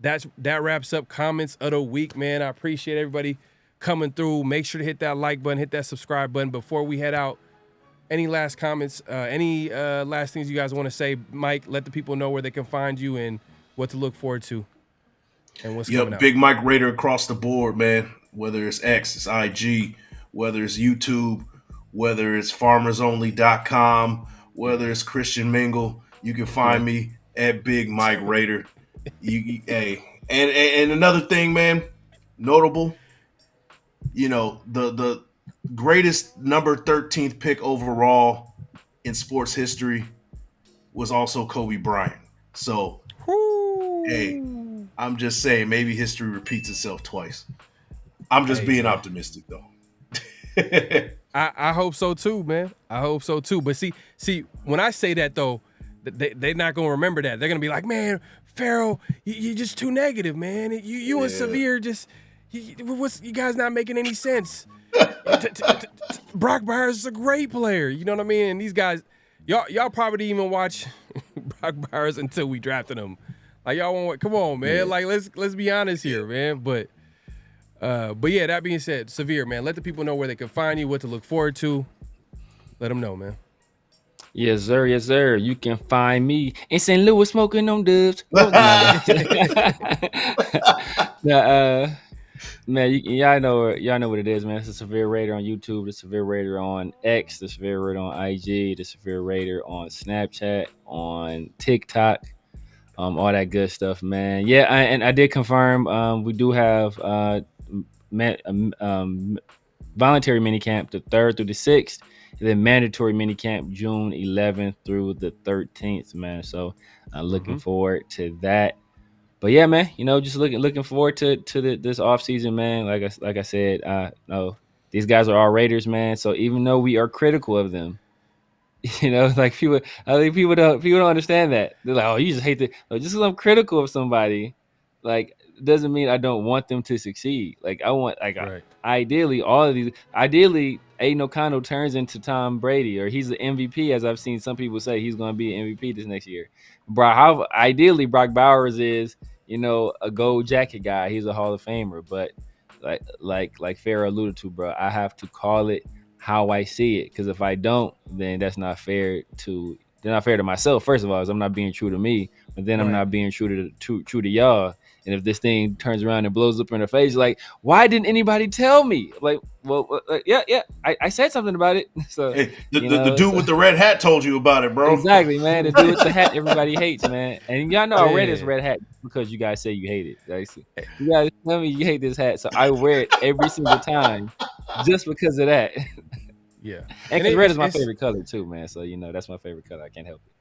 That wraps up comments of the week, man. I appreciate everybody coming through. Make sure to hit that like button, hit that subscribe button. Before we head out, any last comments, any last things you guys want to say? Mike, let the people know where they can find you and what to look forward to and what's coming out. Big Mike Raider across the board, man. Whether it's X, it's IG, whether it's YouTube, whether it's farmersonly.com, whether it's Christian Mingle, you can find me at Big Mike Raider. Hey, and another thing, man, notable, the greatest number 13th pick overall in sports history was also Kobe Bryant. So, hey, I'm just saying maybe history repeats itself twice. I'm just being optimistic, though. I hope so too, man. I hope so too. But see, when I say that though, they're not gonna remember that. They're gonna be like, man, Pharaoh, you're just too negative, man. You and Severe just. You guys not making any sense. Brock Bowers is a great player. You know what I mean? And these guys, y'all probably didn't even watch Brock Bowers until we drafted him. Like y'all want, come on, man. Yeah. Like let's be honest here, man. But yeah, that being said, Severe, man, let the people know where they can find you, what to look forward to. Let them know, man. Yes, sir. Yes, sir. You can find me in St. Louis smoking on dubs. Man, y'all know what it is, man. It's the Severe Raider on YouTube, the Severe Raider on X, the Severe Raider on IG, the Severe Raider on Snapchat, on TikTok, all that good stuff, man. Yeah, and I did confirm we do have voluntary minicamp the 3rd through the 6th, and then mandatory minicamp June 11th through the 13th, man. So looking forward to that. But yeah, man, just looking forward to this offseason, man. Like I said, no, these guys are all Raiders, man. So even though we are critical of them, like I think people don't understand that. They're like, oh, you just hate just because I'm critical of somebody, like, doesn't mean I don't want them to succeed. Like I want, ideally, Aiden O'Connell turns into Tom Brady, or he's the MVP, as I've seen some people say he's going to be an MVP this next year. Ideally, Brock Bowers is, a gold jacket guy. He's a Hall of Famer. But like Farrah alluded to, bro, I have to call it how I see it, because if I don't, then that's not fair to myself. First of all, is I'm not being true to me, but then I'm not being true to y'all. And if this thing turns around and blows up in her face, like, why didn't anybody tell me? Like, well, yeah, I said something about it. So hey, the dude with the red hat told you about it, bro. Exactly, man. The dude with the hat everybody hates, man. And y'all know I wear this red hat because you guys say you hate it. Like, you guys tell me you hate this hat, so I wear it every single time just because of that. Yeah. And because red is my favorite color too, man. So that's my favorite color. I can't help it.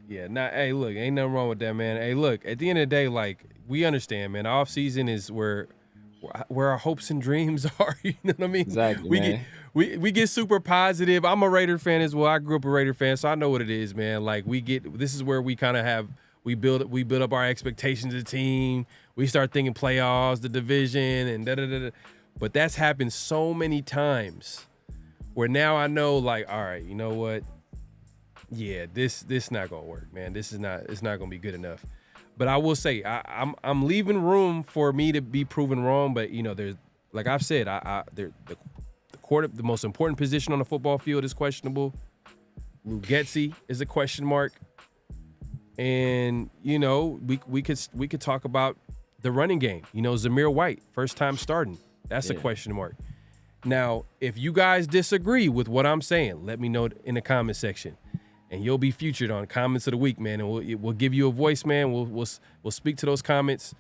Yeah. Now, hey, look, ain't nothing wrong with that, man. Hey, look, at the end of the day, like, we understand, man. Off season is where our hopes and dreams are. You know what I mean? Exactly. We get super positive. I'm a Raider fan as well. I grew up a Raider fan, so I know what it is, man. Like, this is where we kind of we build up our expectations of the team. We start thinking playoffs, the division, and da da da. But that's happened so many times where now I know, like, all right, you know what? Yeah, this not gonna work, man. It's not gonna be good enough. But I will say, I'm leaving room for me to be proven wrong. But you know, there's, like I've said, the most important position on the football field is questionable. Lou Getsy is a question mark, and you know, we could talk about the running game. You know, Zamir White, first time starting, that's a question mark. Now, if you guys disagree with what I'm saying, let me know in the comment section, and you'll be featured on Comments of the Week, man. And we'll give you a voice, man. We'll speak to those comments.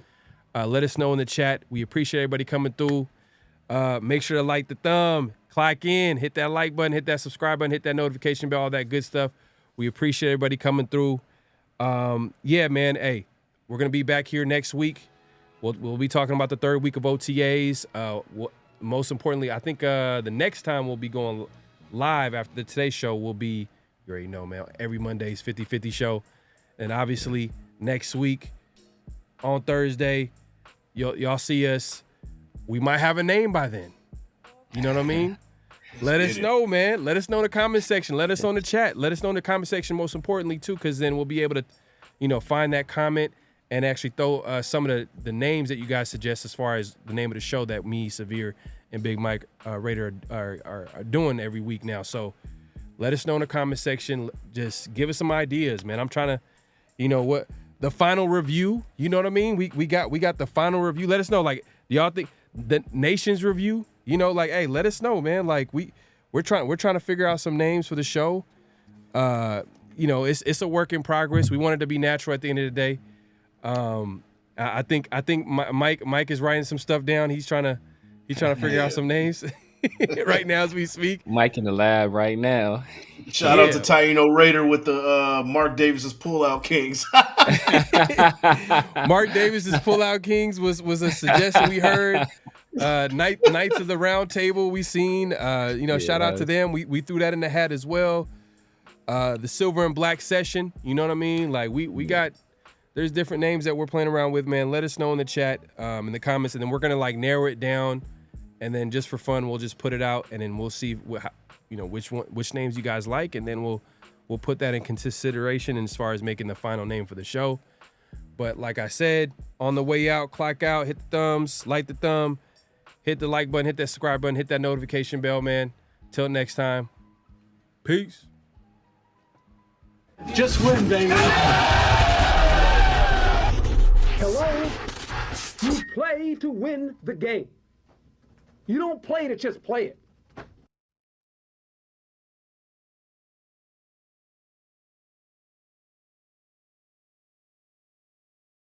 Let us know in the chat. We appreciate everybody coming through. Make sure to like the thumb, clock in, hit that like button, hit that subscribe button, hit that notification bell, all that good stuff. We appreciate everybody coming through. Yeah, man. Hey, we're gonna be back here next week. We'll be talking about the third week of OTAs. Most importantly, I think the next time we'll be going live after the Today Show will be, you already know, man, every Monday's 50-50 show. And obviously next week on Thursday, y'all see us. We might have a name by then. You know what I mean? Let us know, man. Let us know in the comment section. Let us know in the chat. Let us know in the comment section, most importantly, too, because then we'll be able to, you know, find that comment and actually throw some of the names that you guys suggest as far as the name of the show that me, Severe, and Big Mike Raider are doing every week now. So let us know in the comment section. Just give us some ideas, man. I'm trying to, you know, what the final review. You know what I mean? We got the final review. Let us know, like, y'all think the nation's review. You know, like, hey, let us know, man. Like we're trying to figure out some names for the show. You know, it's a work in progress. We want it to be natural at the end of the day. I think Mike is writing some stuff down. He's trying to figure out some names right now as we speak. Mike in the lab right now. Shout out to Taino Raider with the Mark Davis's Pullout Kings. Mark Davis's Pullout Kings was a suggestion we heard. Knights of the Round Table we seen. You know, shout out to them. We threw that in the hat as well. The Silver and Black Session. You know what I mean? Like we got. There's different names that we're playing around with, man. Let us know in the chat, in the comments, and then we're gonna like narrow it down, and then just for fun, we'll just put it out, and then we'll see which names you guys like, and then we'll put that in consideration as far as making the final name for the show. But like I said, on the way out, clock out, hit the thumbs, light the thumb, hit the like button, hit that subscribe button, hit that notification bell, man. Till next time, peace. Just win, baby. Hello? You play to win the game. You don't play to just play it.